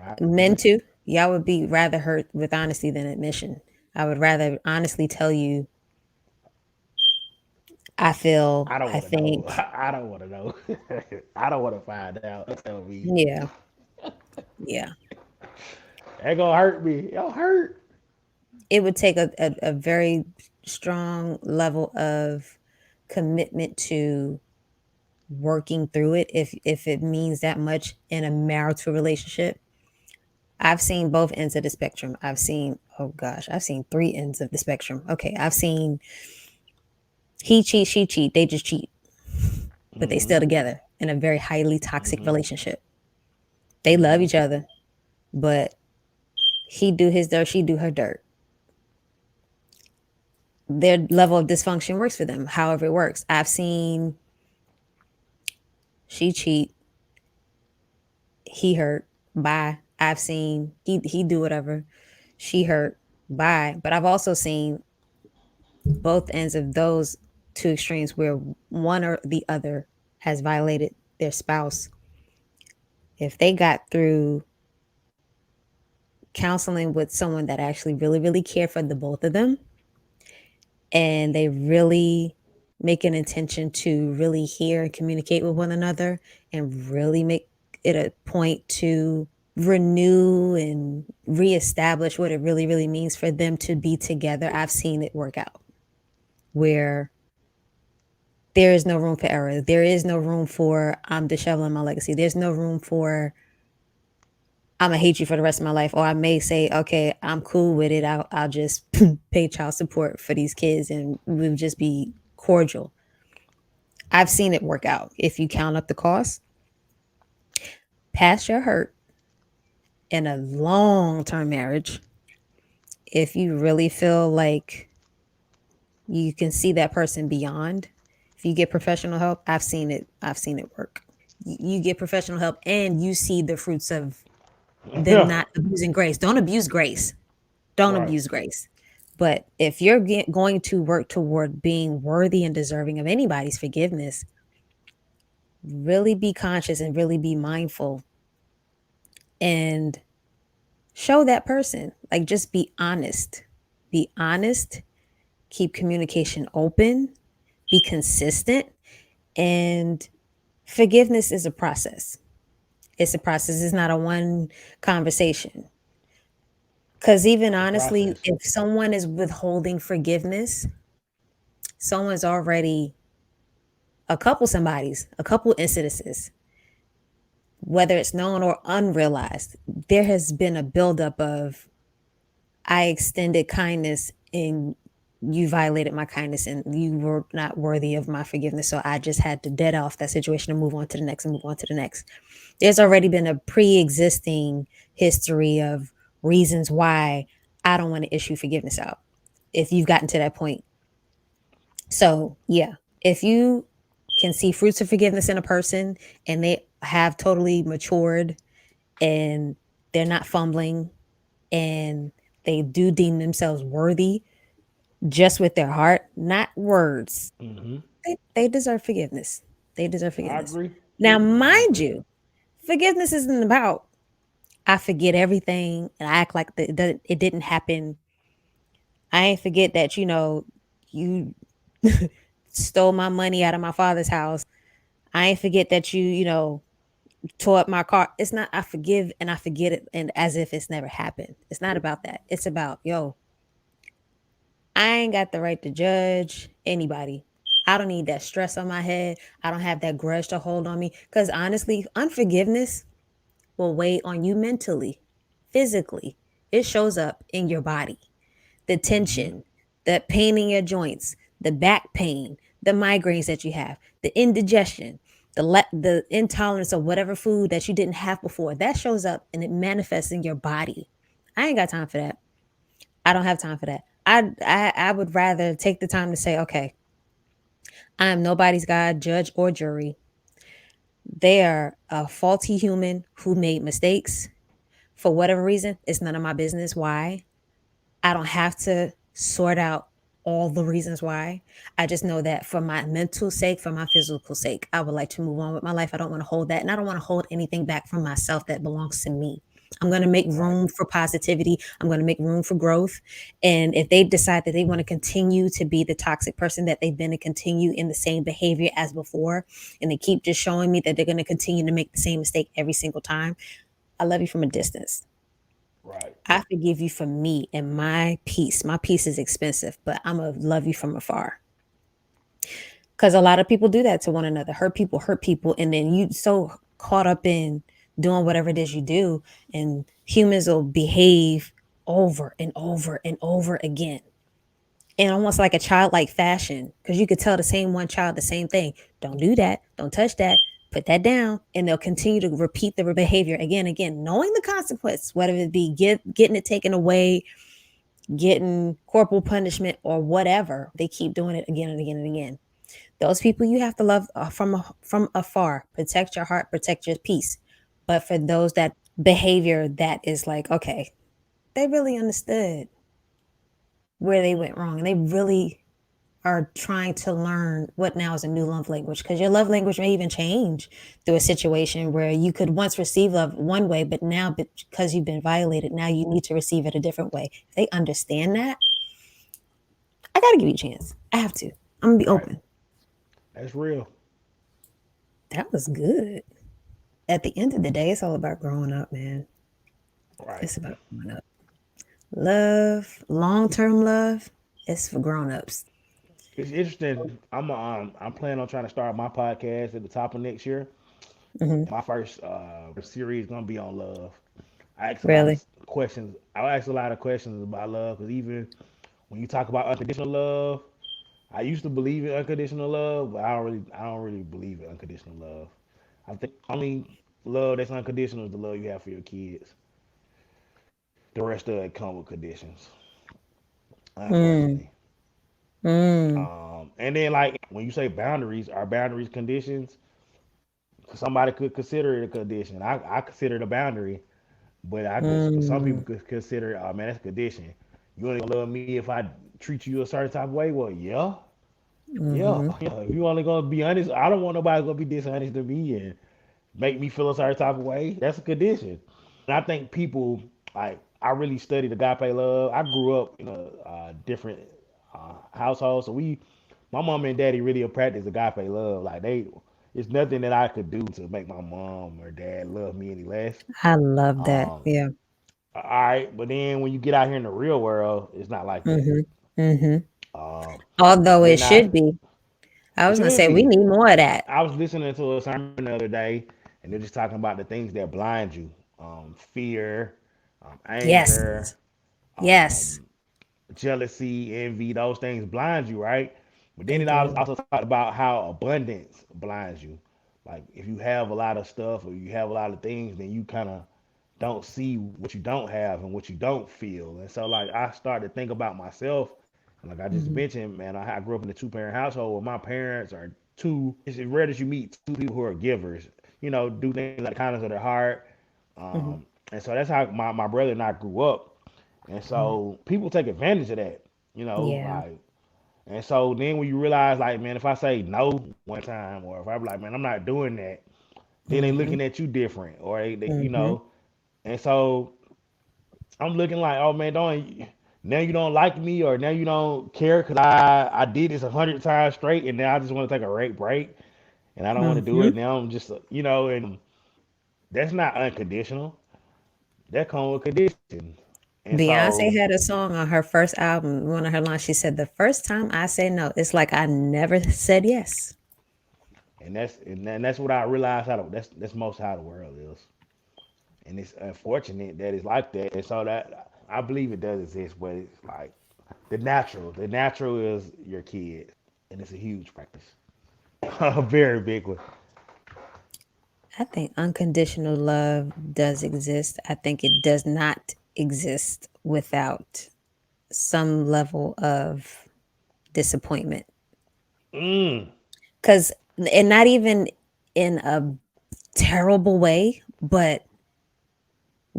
I, Men too. Y'all would be rather hurt with honesty than admission. I would rather honestly tell you, I feel, I don't I want to know. think, I don't want to know. I don't want to find out. Tell me. yeah, yeah. That gonna hurt me. It'll hurt. It would take a very strong level of commitment to working through it if it means that much in a marital relationship. I've seen both ends of the spectrum. I've seen, oh gosh, I've seen three ends of the spectrum. Okay, I've seen he cheat, she cheat, they just cheat, but they Mm-hmm. still together in a very highly toxic Mm-hmm. relationship. They love Mm-hmm. each other, but he do his dirt, she do her dirt. Their level of dysfunction works for them, however it works. I've seen she cheat, he hurt, bye. I've seen he do whatever, she hurt, bye. But I've also seen both ends of those two extremes where one or the other has violated their spouse, if they got through counseling with someone that actually really, really cared for the both of them, and they really make an intention to really hear and communicate with one another and really make it a point to renew and reestablish what it really, really means for them to be together, I've seen it work out where there is no room for error. There is no room for I'm disheveling my legacy. There's no room for I'm gonna hate you for the rest of my life. Or I may say, okay, I'm cool with it. I'll just pay child support for these kids and we'll just be cordial. I've seen it work out. If you count up the cost, past your hurt in a long-term marriage, if you really feel like you can see that person beyond, if you get professional help, I've seen it work. You get professional help and you see the fruits of them Yeah. not abusing grace. Don't abuse grace. Don't Right. abuse grace. But if you're going to work toward being worthy and deserving of anybody's forgiveness, really be conscious and really be mindful and show that person. Like, just be honest. Be honest. Keep communication open. Be consistent. And forgiveness is a process. It's a process. It's not a one conversation. Because even It's a honestly, process. if someone is withholding forgiveness, someone's already a couple incidences, whether it's known or unrealized, there has been a buildup of I extended kindness and you violated my kindness and you were not worthy of my forgiveness. So I just had to dead off that situation and move on to the next and move on to the next. There's already been a pre-existing history of reasons why I don't want to issue forgiveness out if you've gotten to that point. So, yeah, if you can see fruits of forgiveness in a person and they have totally matured and they're not fumbling and they do deem themselves worthy just with their heart, not words, Hmm. they deserve forgiveness. They deserve I forgiveness. agree. Now, I mind agree. you, forgiveness isn't about I forget everything and I act like that it didn't happen. I ain't forget that, you stole my money out of my father's house. I ain't forget that you tore up my car. It's not I forgive and I forget it and as if it's never happened. It's not about that. It's about, yo, I ain't got the right to judge anybody. I don't need that stress on my head. I don't have that grudge to hold on me. Because honestly, unforgiveness will weigh on you mentally, physically. It shows up in your body. The Hmm. tension, the pain in your joints, the back pain, the migraines that you have, the indigestion, the intolerance of whatever food that you didn't have before. That shows up and it manifests in your body. I ain't got time for that. I don't have time for that. I would rather take the time to say, okay, I am nobody's God, judge, or jury. They are a faulty human who made mistakes for whatever reason. It's none of my business why. I don't have to sort out all the reasons why. I just know that for my mental sake, for my physical sake, I would like to move on with my life. I don't want to hold that. And I don't want to hold anything back from myself that belongs to me. I'm going to make Right. room for positivity. I'm going to make room for growth. And if they decide that they want to continue to be the toxic person that they've been and continue in the same behavior as before, and they keep just showing me that they're going to continue to make the same mistake every single time, I love you from a distance. Right. I forgive you for me and my peace. My peace is expensive, but I'm going to love you from afar. Because a lot of people do that to one another, hurt people. And then you so caught up in doing whatever it is you do. And humans will behave over and over and over again. And almost like a childlike fashion, because you could tell the same one child the same thing. Don't do that. Don't touch that. Put that down. And they'll continue to repeat the behavior again, knowing the consequence, whether it be getting it taken away, getting corporal punishment, or whatever. They keep doing it again and again and again. Those people you have to love from afar. Protect your heart, protect your peace. But for those that behavior that is like, okay, they really understood where they went wrong and they really are trying to learn what now is a new love language, because your love language may even change through a situation where you could once receive love one way, but now because you've been violated, now you need to receive it a different way. If they understand that, I gotta give you a chance. I have to. I'm gonna be Right. open. That's real. That was good. At the end of the day, it's all about growing up, man. Right. It's about growing up. Love, long term love, it's for grown ups. It's interesting. I'm planning on trying to start my podcast at the top of next year. Hmm. My first series gonna be on love. I ask a lot of Really? questions. I ask a lot of questions about love because even when you talk about unconditional love, I used to believe in unconditional love, but I don't really believe in unconditional love. I think only love that's unconditional is the love you have for your kids. The rest of it come with conditions, Mm, unfortunately. mm, And then like when you say boundaries, are boundaries conditions? Somebody could consider it a condition. I consider it a boundary, but but some people mm, could consider, oh man, that's a condition. You only gonna love me if I treat you a certain type of way? Well, yeah, yeah, mm-hmm, yeah. If you only gonna be honest, I don't want nobody gonna be dishonest to me and make me feel a certain type of way. That's a condition. And I think people like I really studied agape love. I grew up in a different household, so my mom and daddy really practice agape love. Like it's nothing that I could do to make my mom or dad love me any less. I love that. Um, Yeah. all right, but then when you get out here in the real world, it's not like that. Mm-hmm. Mm-hmm. Um, Although it then I should be. I It was gonna should say we be. need more of that. I was listening to a sermon the other day, and they're just talking about the things that blind you, fear, Yes. anger, Yes. um, jealousy, envy. Those things blind you, right? But then They it do. also talked about how abundance blinds you. Like if you have a lot of stuff or you have a lot of things, then you kind of don't see what you don't have and what you don't feel. And so like I started to think about myself, and like I just Hmm. mentioned, man, I grew up in a two-parent household where my parents are two. It's rare that you meet two people who are givers. Do things like the kindness of their heart. Hmm. And so that's how my brother and I grew up. And Hmm. so people take advantage of that, Yeah. like. And so then when you realize, like, man, if I say no one time, or if I'm like, man, I'm not doing that, then they Hmm. looking at you different, or Hmm. and so I'm looking like, oh man, don't now you don't like me, or now you don't care because I did this 100 times straight, and now I just want to take a break, and I don't want to do Hmm. it. Now I'm just, and that's not unconditional. That comes with condition, and Beyonce so had a song on her first album. One of her lines, she said, "The first time I say no, it's like I never said yes." and that's what I realized how that's most how the world is, and it's unfortunate that it's like that, and so that I believe it does exist, but it's like the natural is your kids, and it's a huge practice, a very big one. I think unconditional love does exist. I think it does not exist without some level of disappointment. Mm, Cause and not even in a terrible way, but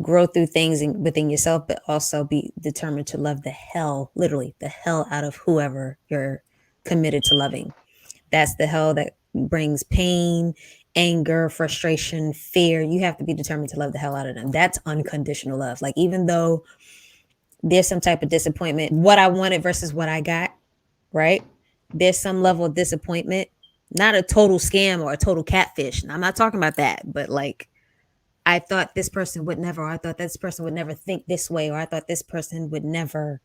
grow through things within yourself, but also be determined to love the hell, literally the hell out of whoever you're committed to loving. That's the hell that brings pain, anger, frustration, fear. You have to be determined to love the hell out of them. That's unconditional love. Like, even though there's some type of disappointment, what I wanted versus what I got, right? There's some level of disappointment, not a total scam or a total catfish. And I'm not talking about that, but like, I thought this person would never, or I thought this person would never think this way, or I thought this person would never,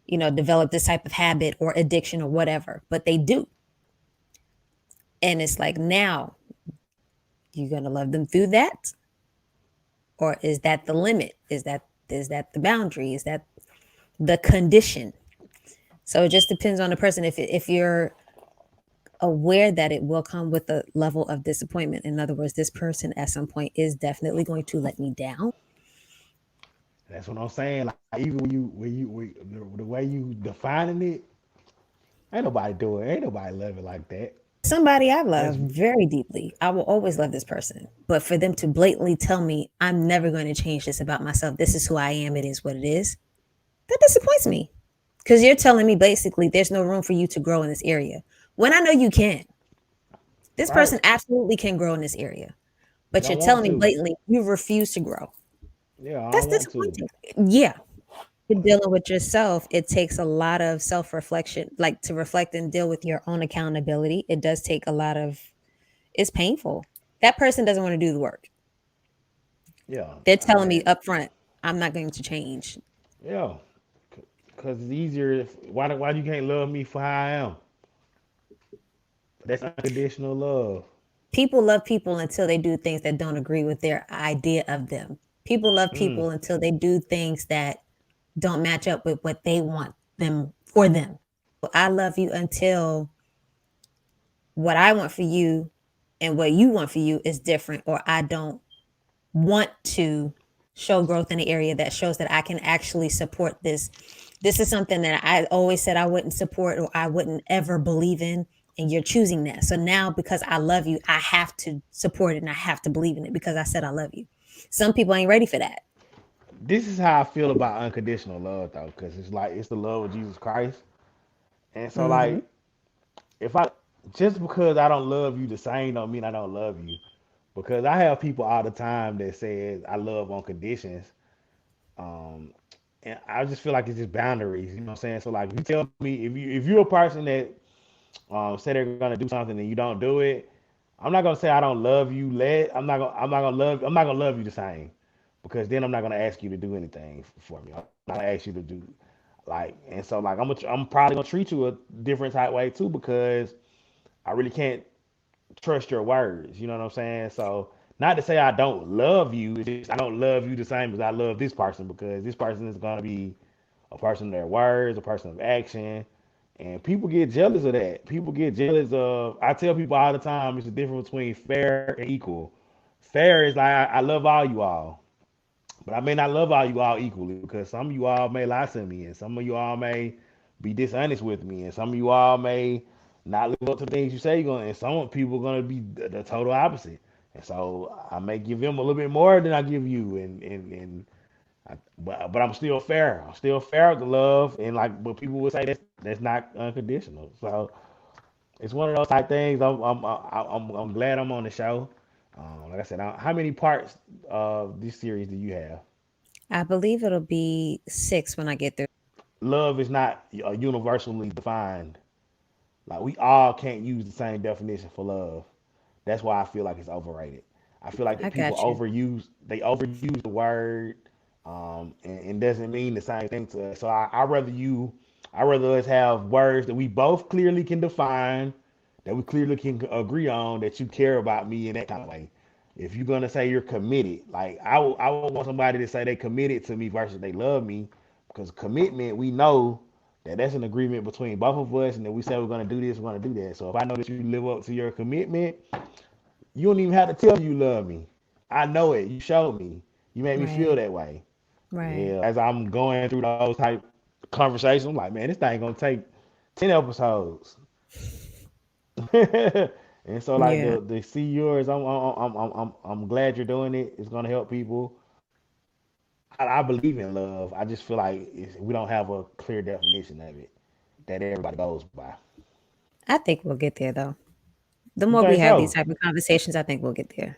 develop this type of habit or addiction or whatever, but they do. And it's like, now you're going to love them through that, or is that the limit? Is that the boundary? Is that the condition? So it just depends on the person. If you're aware that it will come with a level of disappointment, in other words, this person at some point is definitely going to let me down. that's what I'm saying. Like even the way you defining it, ain't nobody love it like that. Somebody I That's love very deeply, I will always love this person. But for them to blatantly tell me, I'm never going to change this about myself, this is who I am, it is what it is, that disappoints me. Because you're telling me basically there's no room for you to grow in this area. When I know you can. This Right? person absolutely can grow in this area. They But you're don't want telling me to. blatantly you refuse to grow. Yeah, I That's don't want to. disappointing. Yeah. You're dealing with yourself. It takes a lot of self-reflection, like to reflect and deal with your own accountability. It does take a lot of, it's painful. That person doesn't want to do the work. Yeah, They're telling me and up front, I'm not going to change. yeah, because it's easier. Why you can't love me for how I am? That's unconditional love. People love people until they do things that don't agree with their idea of them. People love Mm, people until they do things that don't match up with what they want them for them. I love you until what I want for you and what you want for you is different, or I don't want to show growth in the area that shows that I can actually support this. This is something that I always said I wouldn't support or I wouldn't ever believe in. And you're choosing that. So now, because I love you, I have to support it and I have to believe in it because I said I love you. Some people ain't ready for that. this is how I feel about unconditional love, though, because it's like it's the love of Jesus Christ, and so Mm-hmm. like if I just because I don't love you the same don't mean I don't love you. Because I have people all the time that says I love on conditions, um, and I just feel like it's just boundaries. You know what I'm saying? So like, if you tell me if you're a person that say they're gonna do something and you don't do it, I'm not gonna say I don't love you. I'm not gonna love you the same, because then I'm not gonna ask you to do anything for me. I'm not gonna ask you to do like, and so like I'm probably gonna treat you a different type way too, because I really can't trust your words. You know what I'm saying? So not to say I don't love you, it's just I don't love you the same as I love this person, because this person is gonna be a person of their words, a person of action. And people get jealous of that. People get jealous of, I tell people all the time, it's the difference between fair and equal. Fair is like, I love all you all, but I may not love all you all equally, because some of you all may lie to me, and some of you all may be dishonest with me, and some of you all may not live up to the things you say you're going to, and some people are going to be the total opposite. And so I may give them a little bit more than I give you, but I'm still fair. I'm still fair with the love, and like, but people would say that's not unconditional. So it's one of those type things. I'm glad I'm on the show. Like I said, how many parts of this series do you have? I believe it'll be 6 when I get through. Love is not universally defined. Like, we all can't use the same definition for love. That's why I feel like it's overrated. I feel like I that people got you. overuse the word, and doesn't mean the same thing to us. So I rather us have words that we both clearly can define, that we clearly can agree on, that you care about me in that kind of way. If you're gonna say you're committed, like I would want somebody to say they committed to me versus they love me, because commitment, we know that that's an agreement between both of us, and then we say we're gonna do this, we're gonna do that. So if I know that you live up to your commitment, you don't even have to tell me you love me. I know it. You showed me. You made me feel Right. that way. Right. Yeah. As I'm going through those type conversations, I'm like, man, this thing gonna take 10 episodes. And so like Yeah. the see yours, I'm glad you're doing it. It's gonna help people. I believe in love. I just feel like we don't have a clear definition of it that everybody goes by. I think we'll get there though. The You more we think have these so? type of conversations, I think we'll get there.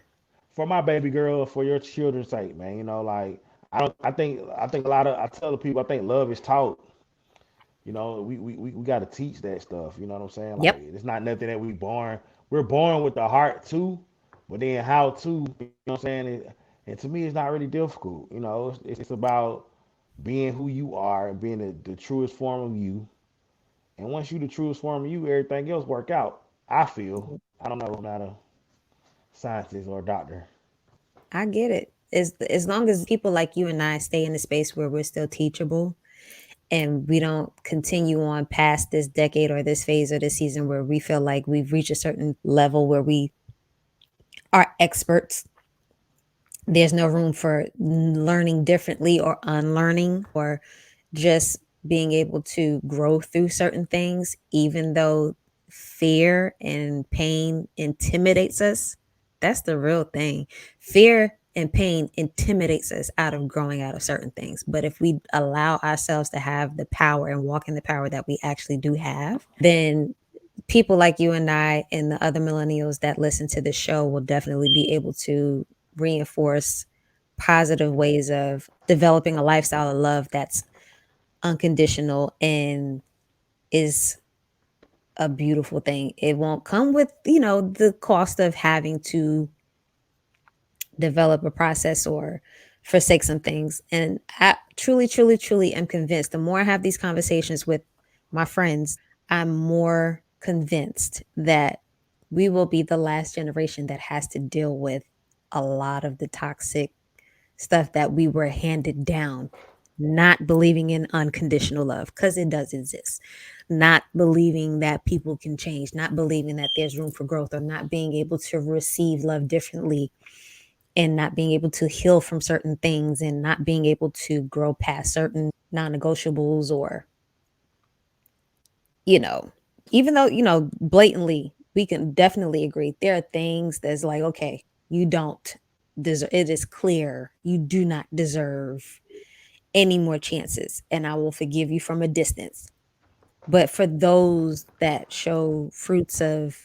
For my baby girl, for your children's sake, man. Like, I don't. I think a lot of, I tell the people, I think love is taught. We got to teach that stuff. You know what I'm saying? Like, Yep. it's not nothing that we born. We're born with the heart too, but then how to. You know what I'm saying? And to me, it's not really difficult. It's about being who you are and being the truest form of you. And once you the truest form of you, everything else work out. I feel. I don't know. I'm not a scientist or a doctor. I get it. As long as people like you and I stay in a space where we're still teachable and we don't continue on past this decade or this phase or this season where we feel like we've reached a certain level where we are experts, there's no room for learning differently or unlearning or just being able to grow through certain things, even though fear and pain intimidates us. That's the real thing. Fear and pain intimidates us out of growing out of certain things. But if we allow ourselves to have the power and walk in the power that we actually do have, then people like you and I and the other millennials that listen to the show will definitely be able to reinforce positive ways of developing a lifestyle of love that's unconditional and is a beautiful thing. It won't come with, the cost of having to develop a process or forsake some things. And I truly, truly, truly am convinced the more I have these conversations with my friends, I'm more convinced that we will be the last generation that has to deal with a lot of the toxic stuff that we were handed down. Not believing in unconditional love because it does exist. Not believing that people can change, not believing that there's room for growth, or not being able to receive love differently and not being able to heal from certain things and not being able to grow past certain non-negotiables or you know even though blatantly we can definitely agree there are things that's like, okay, you don't deserve, it is clear you do not deserve any more chances and I will forgive you from a distance. But for those that show fruits of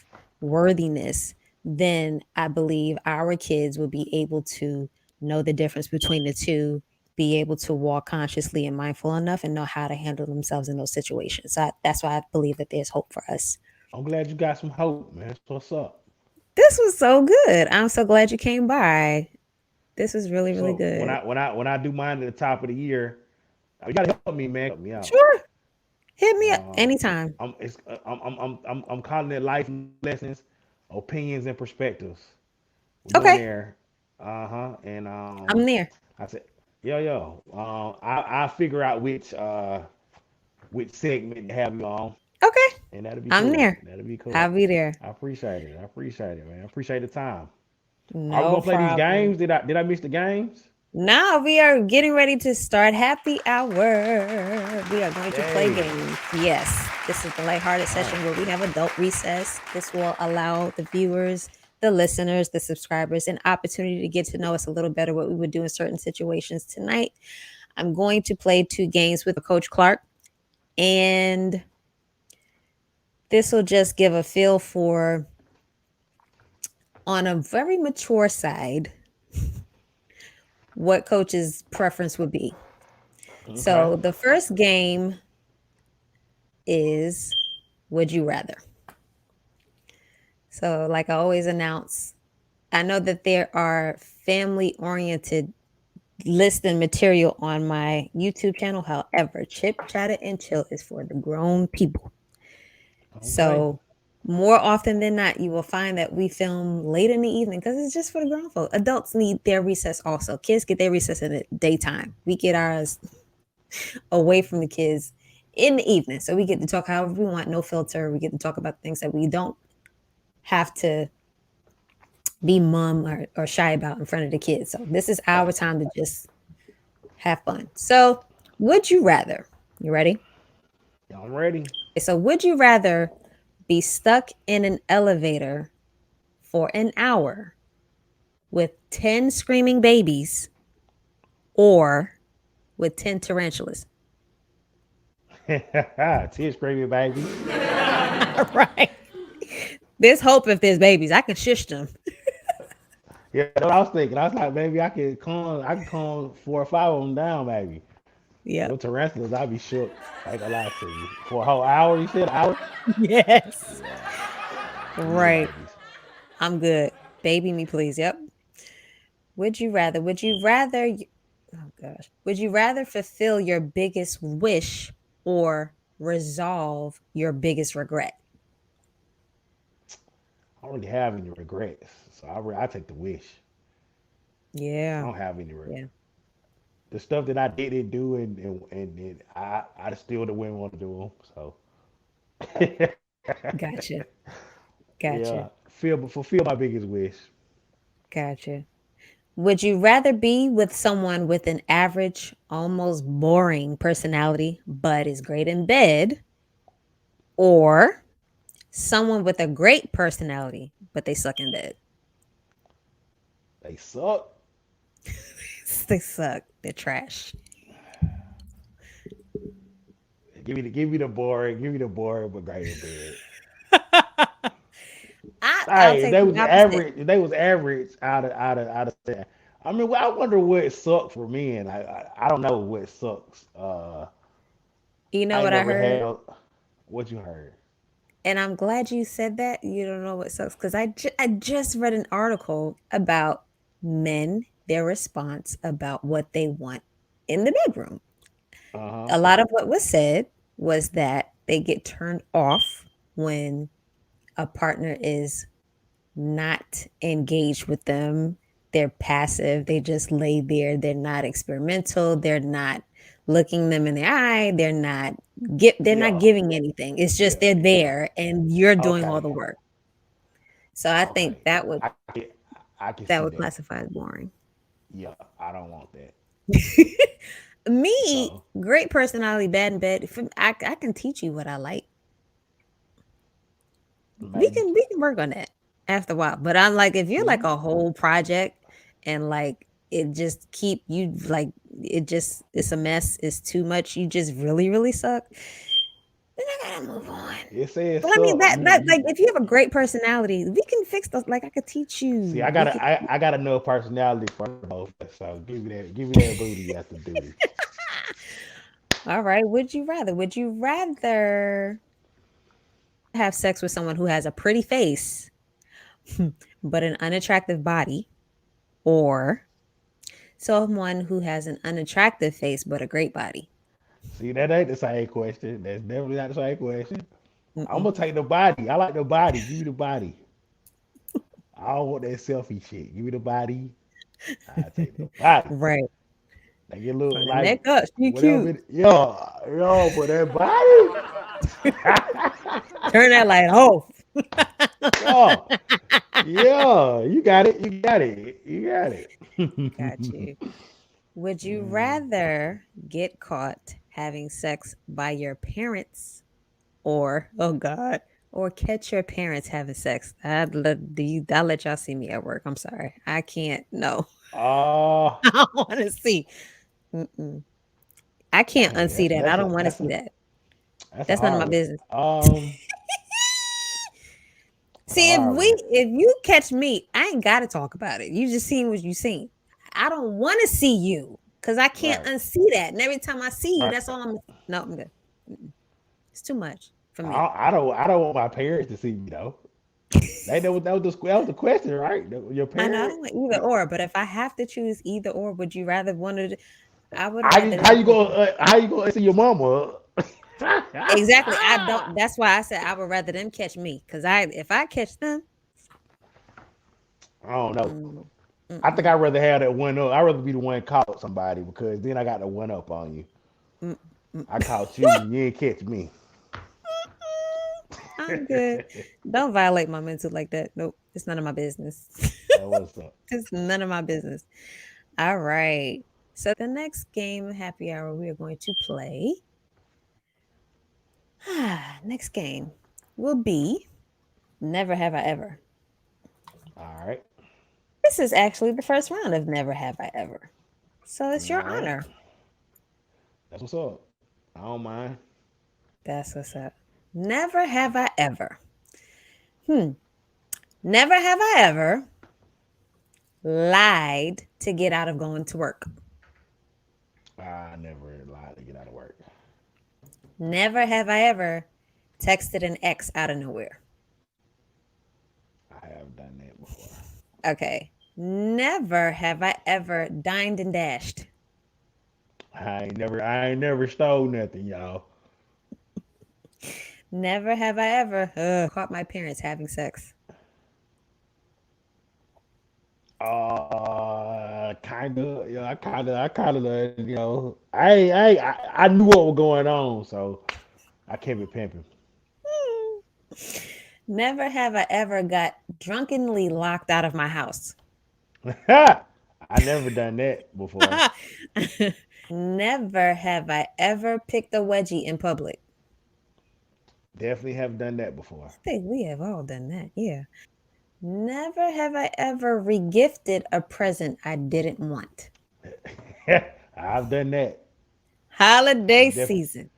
worthiness, then I believe our kids will be able to know the difference between the two, be able to walk consciously and mindful enough and know how to handle themselves in those situations. So that's why I believe that there's hope for us. I'm glad you got some hope, man. That's what's up. This was so good. I'm so glad you came by. This was really, really So good. when I do mine at the top of the year, you gotta help me, man. Help me out. Sure. Hit me up anytime. I'm calling it life lessons, opinions, and perspectives. We're going Okay. there. And I'm there. I said, yo. I figure out which segment to have you on, Okay. and that'll be I'm cool. there. That'll be cool. I'll be there. I appreciate it. I appreciate it, man. I appreciate the time. Are we No gonna play these problem. games? Did I miss the games? Now we are getting ready to start happy hour. We are going to play Yay! games. Yes, this is the lighthearted All session right. where we have adult recess. This will allow the viewers, the listeners, the subscribers an opportunity to get to know us a little better, what we would do in certain situations. Tonight, I'm going to play two games with Coach Clark, and this will just give a feel for, on a very mature side, what Coach's preference would be. Okay. So the first game is Would You Rather. So, like I always announce, I know that there are family oriented lists and material on my YouTube channel. However, Chip, Chatter, and Chill is for the grown people. Okay. So, more often than not, you will find that we film late in the evening because it's just for the grown folk. Adults need their recess also. Kids get their recess in the daytime. We get ours away from the kids in the evening. So we get to talk however we want, no filter. We get to talk about things that we don't have to be mum or shy about in front of the kids. So this is our time to just have fun. So, would you rather? You ready? Yeah, I'm ready. Okay, so would you rather be stuck in an elevator for an hour with 10 screaming babies or with 10 tarantulas? Tears screaming babies. Right. There's hope if there's babies. I can shush them. Yeah, that's what I was thinking. I was like, maybe I can calm 4 or 5 of them down, maybe. Yep. Them tarantulas, I'd be shook. I ain't gonna lie to you. For a whole hour, you said an hour? Yes. Yeah, give me the Right. babies. I'm good. Baby me, please. Yep. Would you rather? Oh gosh. Would you rather fulfill your biggest wish or resolve your biggest regret? I don't really have any regrets, so I take the wish. I Yeah. don't have any regret. Yeah. The stuff that I didn't do and I still the women want to do them. So Gotcha. yeah, Gotcha. fulfill my biggest wish. Gotcha. Would you rather be with someone with an average, almost boring personality, but is great in bed, or someone with a great personality, but they suck in bed? They suck. They suck. They're trash. give me the boring but great in bed. I'll Hey, if take they the was opposite. average, if they was average out of ten. I mean, well, I wonder what sucks for men. I don't know what sucks. You know I ain't what I never heard? had what you heard. And I'm glad you said that. You don't know what sucks because I just read an article about men, their response about what they want in the bedroom. Uh huh. A lot of what was said was that they get turned off when a partner is not engaged with them. They're passive. They just lay there. They're not experimental. They're not looking them in the eye. They're not Yeah. giving anything. It's just Yeah. they're Yeah. there and you're doing all Okay. the work. So I think Okay. I can that see would that. classify as boring. Yeah. I don't want that. Me, So great personality, bad in bed. I can teach you what I like. maybe. We can work on that after a while. But I'm like, if you're like Mhm. a whole project and like it just keep you like it just it's a mess, it's too much, you just really suck, then I gotta move on. It says But I mean suck. that like if you have a great personality, we can fix those. Like I could teach See, you. I got I got enough personality for both. So give me that booty after duty. All right. Would you rather? Would you rather have sex with someone who has a pretty face but an unattractive body, or someone who has an unattractive face but a great body? See, that ain't the same question. That's definitely not the same question. I'm Mm-mm. gonna take the body. I like the body. Give me the body. I don't want that selfie shit. Give me the body. I take the body. Right. Like it look From the like neck up, she whatever. cute. Yo, but that body. Turn that light off. yo, yeah, you got it. You got it. You got it. Got you. Would you Mm, rather get caught having sex by your parents or, oh God, or catch your parents having sex? I'll let y'all see me at work. I'm sorry. I can't. No. uh, I don't want to see. Mm-mm. I can't dang, unsee that. I don't want to see that. that's a That's none of hard my one. business. That's a See, hard one. if you catch me, I ain't got to talk about it. You just seen what you seen. I don't want to see you because I can't Right, unsee that. And every time I see you, right. that's all I'm. No, I'm good. Mm-mm. It's too much for me. I don't want my parents to see me though. That was the question, right? Your I know I parents. don't want either or, but if I have to choose either or, would you rather one of the? I would How you rather how them you catch gonna me. see your mama? Exactly. I don't. That's why I said I would rather them catch me because if I catch them, I don't know. mm, I think mm-mm, I'd rather have that one up. I'd rather be the one caught somebody because then I got the one up on you. mm, mm. I caught you, you ain't catch me. I'm good. Don't violate my mental like that. Nope. It's none of my business. That was up. It's none of my business. All right. So the next game, happy hour, we are going to play. Next game will be Never Have I Ever. All right, This is actually the first round of Never Have I Ever. So it's your all right. honor. That's what's up. I don't mind. That's what's up. Never have I ever. Hmm. Never have I ever lied to get out of going to work. I never lied to get out of work. Never have I ever texted an ex out of nowhere. I have done that before. Okay. Never have I ever dined and dashed. I ain't never stole nothing, y'all. Never have I ever caught my parents having sex. Kinda, yeah, I kinda, I knew what was going on, so I kept it pimping. Hmm. Never have I ever got drunkenly locked out of my house. I never done that before. Never have I ever picked a wedgie in public. Definitely have done that I before. think we have all done that. Yeah. Never have I ever regifted a present I didn't want. I've done that. Holiday I've def season.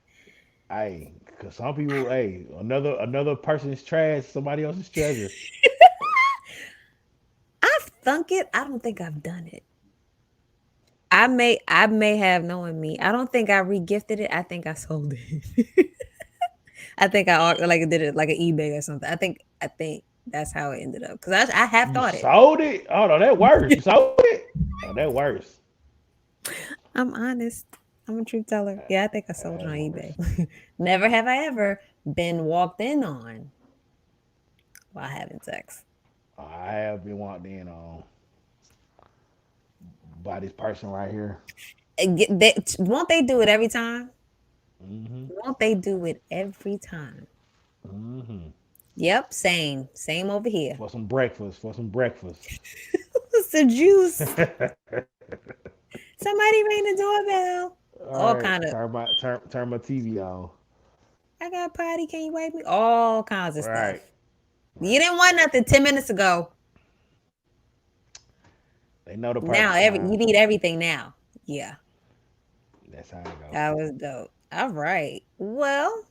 Hey, cause some people, hey, another person's trash, somebody else's treasure. I've thunk it. I don't think I've done it. I may have knowing me. I don't think I regifted it. I think I sold it. I think like did it like an eBay or something. I think that's how it ended up. Cause I have You thought it. sold it? Oh no, that worse. You sold it? Oh, that worse. I'm honest. I'm a truth teller. Yeah, I think I sold it on That eBay. worse. Never have I ever been walked in on while having sex. I have been walked in on by this person right here. Won't they do it every time? Hmm. Won't they do it every time? Hmm. Yep, same over here. For some breakfast. For some breakfast. What's the juice? All Somebody ring the doorbell. All right, kind of. turn my TV on. I got potty. Can you wipe me? All kinds of stuff. Right, You right. didn't want nothing 10 minutes ago. They know the Now perfect you time. need everything now. Yeah, That's how it go. that was dope. All right. Well,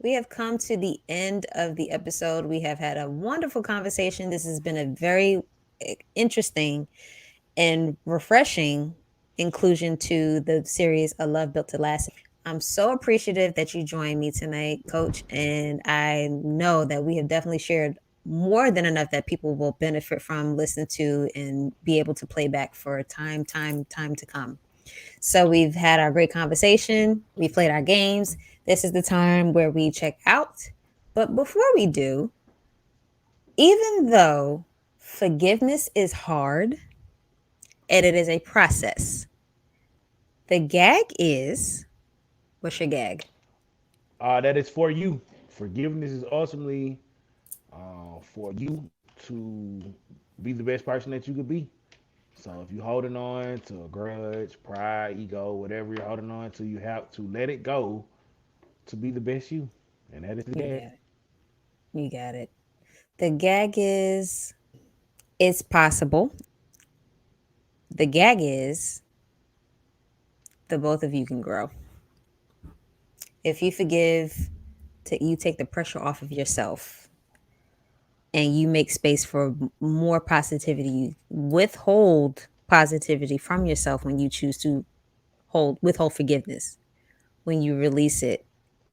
we have come to the end of the episode. We have had a wonderful conversation. This has been a very interesting and refreshing inclusion to the series A Love Built to Last. I'm so appreciative that you joined me tonight, Coach. And I know that we have definitely shared more than enough that people will benefit from, listen to, and be able to play back for time to come. So we've had our great conversation. We played our games. This is the time where we check out. But before we do, even though forgiveness is hard and it is a process, the gag is, what's your gag? That is for you. Forgiveness is ultimately for you to be the best person that you could be. So if you're holding on to a grudge, pride, ego, whatever you're holding on to, you have to let it go to be the best you. And that is the You gag. got it. You got it. The gag is, it's possible. The gag is, the both of you can grow. If you forgive, you take the pressure off of yourself and you make space for more positivity. You withhold positivity from yourself when you choose to withhold forgiveness. When you release it,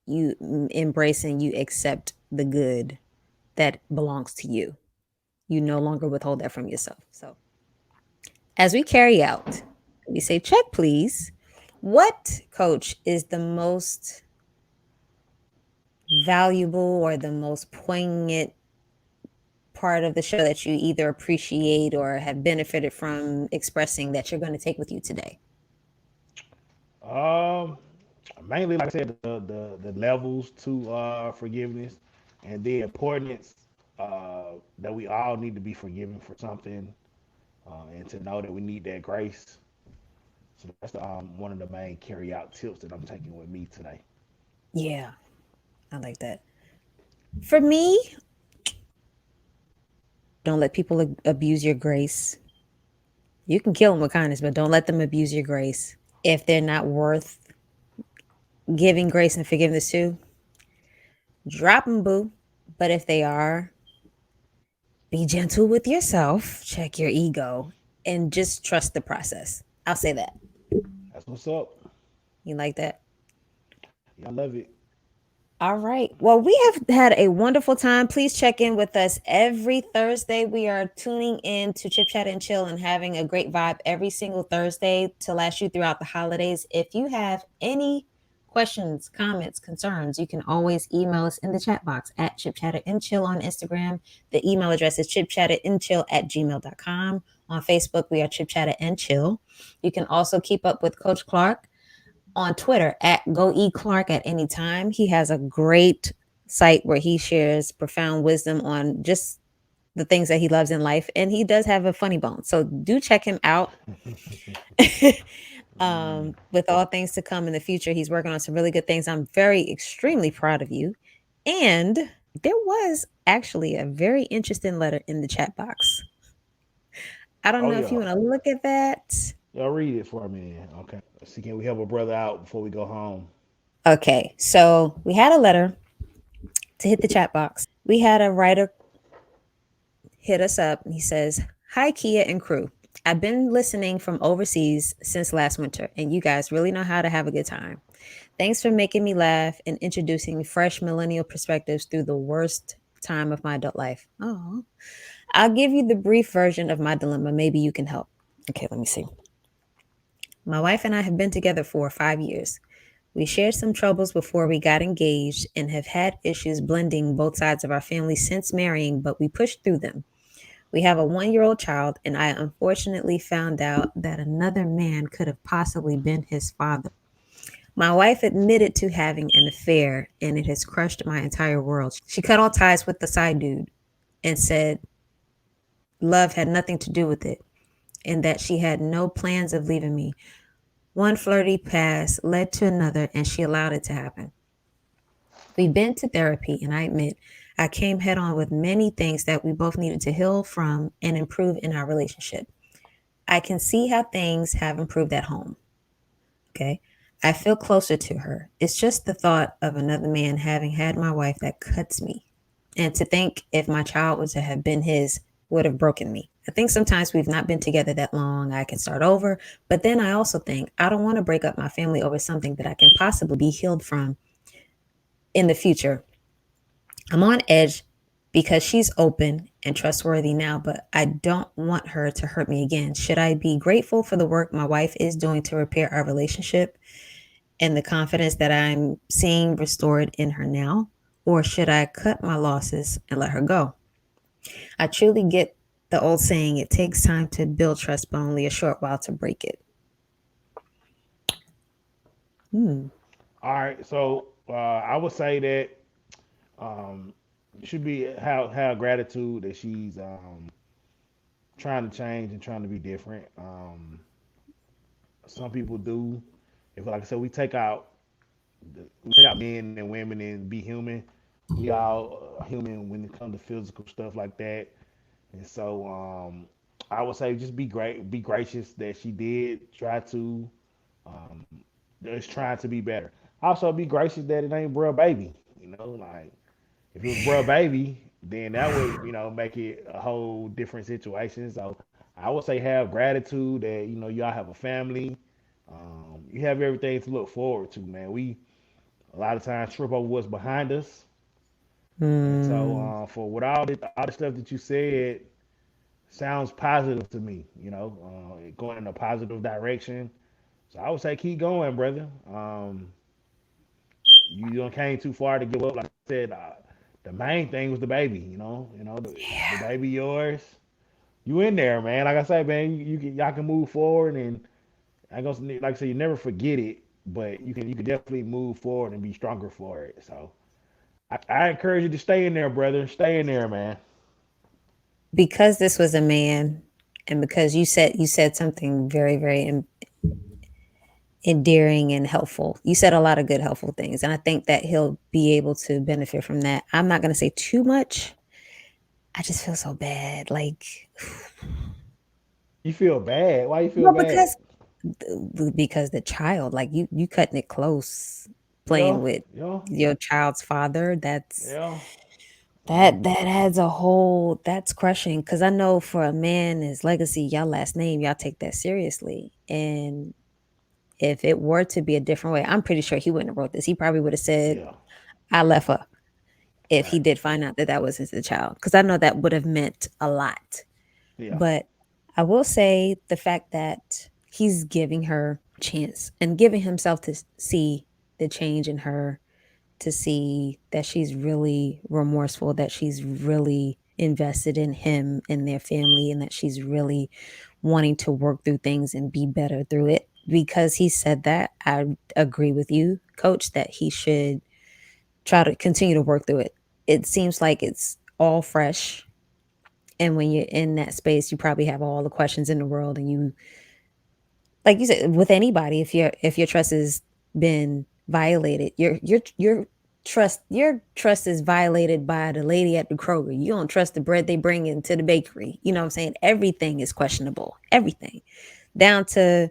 you embrace and you accept the good that belongs to you. You no longer withhold that from yourself. So as we carry out, we say, check, please. What, coach, is the most valuable or the most poignant part of the show that you either appreciate or have benefited from expressing that you're going to take with you today? Um, Mainly, like I said, the levels to forgiveness and the importance that we all need to be forgiven for something and to know that we need that grace. So that's one of the main carry out tips that I'm taking with me today. Yeah, I like that. For me, don't let people abuse your grace. You can kill them with kindness, but don't let them abuse your grace. If they're not worth giving grace and forgiveness to, drop them, boo. But if they are, be gentle with yourself, check your ego, and just trust the process. I'll say that. That's what's up. You like that? Yeah, I love it. All right. Well, we have had a wonderful time. Please check in with us every Thursday. We are tuning in to Chip Chat and Chill and having a great vibe every single Thursday to last you throughout the holidays. If you have any questions, comments, concerns, you can always email us in the chat box at Chip Chatter and Chill on Instagram. The email address is chipchatterandchill@gmail.com. On Facebook, we are Chip Chatter and Chill. You can also keep up with Coach Clark on Twitter at Go E Clark at any time. He has a great site where he shares profound wisdom on just the things that he loves in life. And he does have a funny bone. So do check him out. Mm. With all things to come in the future, he's working on some really good things. I'm very, extremely proud of you. And there was actually a very interesting letter in the chat box. I don't Oh know if you yeah, want to look at that. Y'all read it for me. Then. Okay. Let's see, can we help a brother out before we go home? Okay, so we had a letter to hit the chat box. We had a writer hit us up. He says, "Hi, Kia and crew. I've been listening from overseas since last winter, and you guys really know how to have a good time. Thanks for making me laugh and introducing fresh millennial perspectives through the worst time of my adult life. Oh, I'll give you the brief version of my dilemma. Maybe you can help. Okay, let me see. My wife and I have been together for 5 years. We shared some troubles before we got engaged and have had issues blending both sides of our family since marrying, but we pushed through them. We have a 1 year old child, and I unfortunately found out that another man could have possibly been his father. My wife admitted to having an affair, and it has crushed my entire world. She cut all ties with the side dude and said love had nothing to do with it and that she had no plans of leaving me. One flirty pass led to another, and she allowed it to happen. We've been to therapy, and I admit I came head on with many things that we both needed to heal from and improve in our relationship. I can see how things have improved at home. Okay. I feel closer to her. It's just the thought of another man having had my wife that cuts me. And to think if my child was to have been his would have broken me. I think sometimes we've not been together that long. I can start over. But then I also think I don't want to break up my family over something that I can possibly be healed from in the future. I'm on edge because she's open and trustworthy now, but I don't want her to hurt me again. Should I be grateful for the work my wife is doing to repair our relationship and the confidence that I'm seeing restored in her now? Or should I cut my losses and let her go? I truly get the old saying, it takes time to build trust, but only a short while to break it. Hmm. All right. So I would say that um, you should be have gratitude that she's trying to change and trying to be different. Some people do. If like I said, we take out men and women and be human. We all are human when it comes to physical stuff like that. And so I would say just be gracious that she did try to um, just trying to be better. Also be gracious that it ain't bruh baby. You know, like if it was bruh baby, then that would make it a whole different situation. So I would say have gratitude that y'all have a family. You have everything to look forward to, man. We a lot of times trip over what's behind us, and so Hmm. for what all the stuff that you said sounds positive to me. Going in a positive direction. So I would say keep going, brother. You don't came too far to give up. Like I said, the main thing was the baby. The Yeah. baby yours. You in there, man. Like I said, man, y'all can move forward, and I gonna like I said, you never forget it, but you can definitely move forward and be stronger for it. So I encourage you to stay in there, brother. Stay in there, man. Because this was a man, and because you said something very, very endearing and helpful. You said a lot of good, helpful things. And I think that he'll be able to benefit from that. I'm not going to say too much. I just feel so bad. Like, You feel bad? Why you feel well, bad? because the child, like you cutting it close, Yeah, playing with yeah, your child's father. That's yeah, yeah, that adds a whole that's crushing. Because I know for a man, his legacy, y'all last name, y'all take that seriously. And if it were to be a different way, I'm pretty sure he wouldn't have wrote this. He probably would have said, yeah. "I left her." If he did Facts. find out that that was his child, because I know that would have meant a lot. Yeah, But I will say the fact that he's giving her chance and giving himself to see the change in her, to see that she's really remorseful, that she's really invested in him and their family, and that she's really wanting to work through things and be better through it. Because he said that, I agree with you, coach, that he should try to continue to work through it. It seems like it's all fresh. And when you're in that space, you probably have all the questions in the world. And you, like you said, with anybody, if your trust has been violated, your trust is violated by the lady at the Kroger. You don't trust the bread they bring into the bakery. You know what I'm saying? Everything is questionable. Everything. down to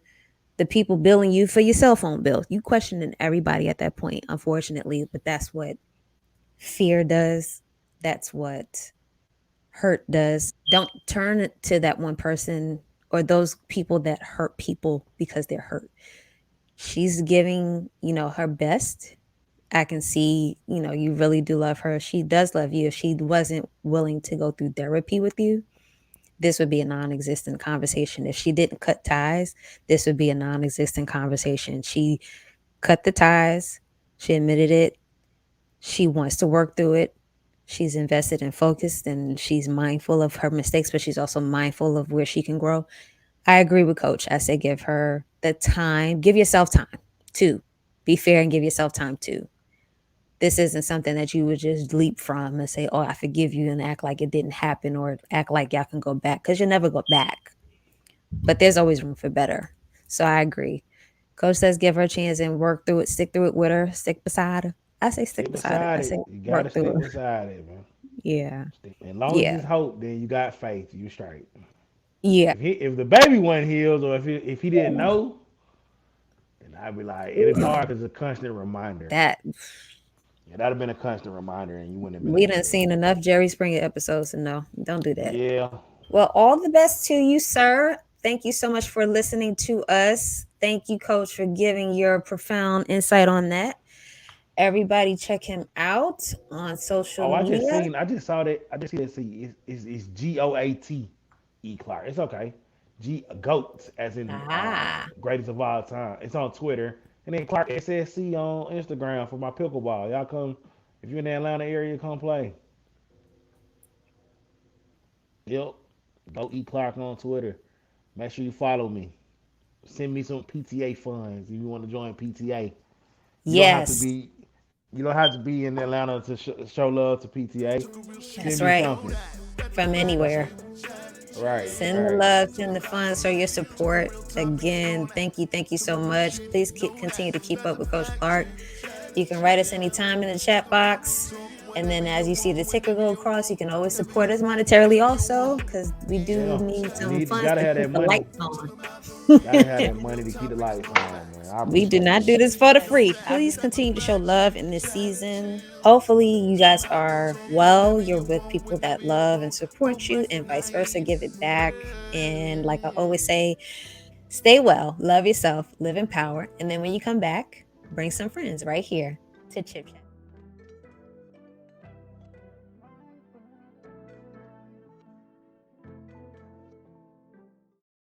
the people billing you for your cell phone bill. You questioning everybody at that point, unfortunately, but that's what fear does. That's what hurt does. Don't turn it to that one person or those people that hurt people because they're hurt. She's giving, her best. I can see, you really do love her. She does love you. If she wasn't willing to go through therapy with you, this would be a non-existent conversation. If she didn't cut ties, this would be a non-existent conversation. She cut the ties. She admitted it. She wants to work through it. She's invested and focused, and she's mindful of her mistakes, but she's also mindful of where she can grow. I agree with Coach. I say give her the time. Give yourself time too. Be fair and give yourself time too. This isn't something that you would just leap from and say, "Oh, I forgive you," and act like it didn't happen or act like y'all can go back, because you never go back. But there's always room for better. So I agree. Coach says give her a chance and work through it, stick through it with her, stick beside her. I say stick Stick beside her. I beside say it. You gotta work through stick her. beside it, man. Yeah. As long as Yeah. it's hope, then you got faith. You straight. Yeah. If the baby wasn't healed, or if he didn't know, then I'd be like, it'd be hard because it's a constant reminder. That Yeah, that'd have been a constant reminder, and you wouldn't have been we able done to. seen enough Jerry Springer episodes, so no, don't do that. Yeah. Well, all the best to you, sir. Thank you so much for listening to us. Thank you, Coach, for giving your profound insight on that. Everybody check him out on social Oh, media. I just saw that. I just see that. See, it's GOATE Clark. It's okay. Goats, as in Ah, greatest of all time. It's on Twitter, and then Clark SSC on Instagram for my pickleball. Y'all come if you're in the Atlanta area, come play. Yep. Go eat Clark on Twitter. Make sure you follow me. Send me some PTA funds if you want to join PTA. You don't have to yes, be you don't have to be in Atlanta to show love to PTA. that's Send me right. something. From That's anywhere. right, Send the right. love, send the fun, show your support. Again, thank you so much. Please continue to keep up with Coach Clark. You can write us anytime in the chat box. And then as you see the ticker go across, you can always support us monetarily also, because we do Yeah, need you some need funds gotta to have keep that the money. lights on. Gotta have that money to keep the lights on, man. I We do appreciate not do that. this for the free. Please continue to show love in this season. Hopefully, you guys are well. You're with people that love and support you, and vice versa. Give it back. And like I always say, stay well, love yourself, live in power. And then when you come back, bring some friends right here to Chip Chat.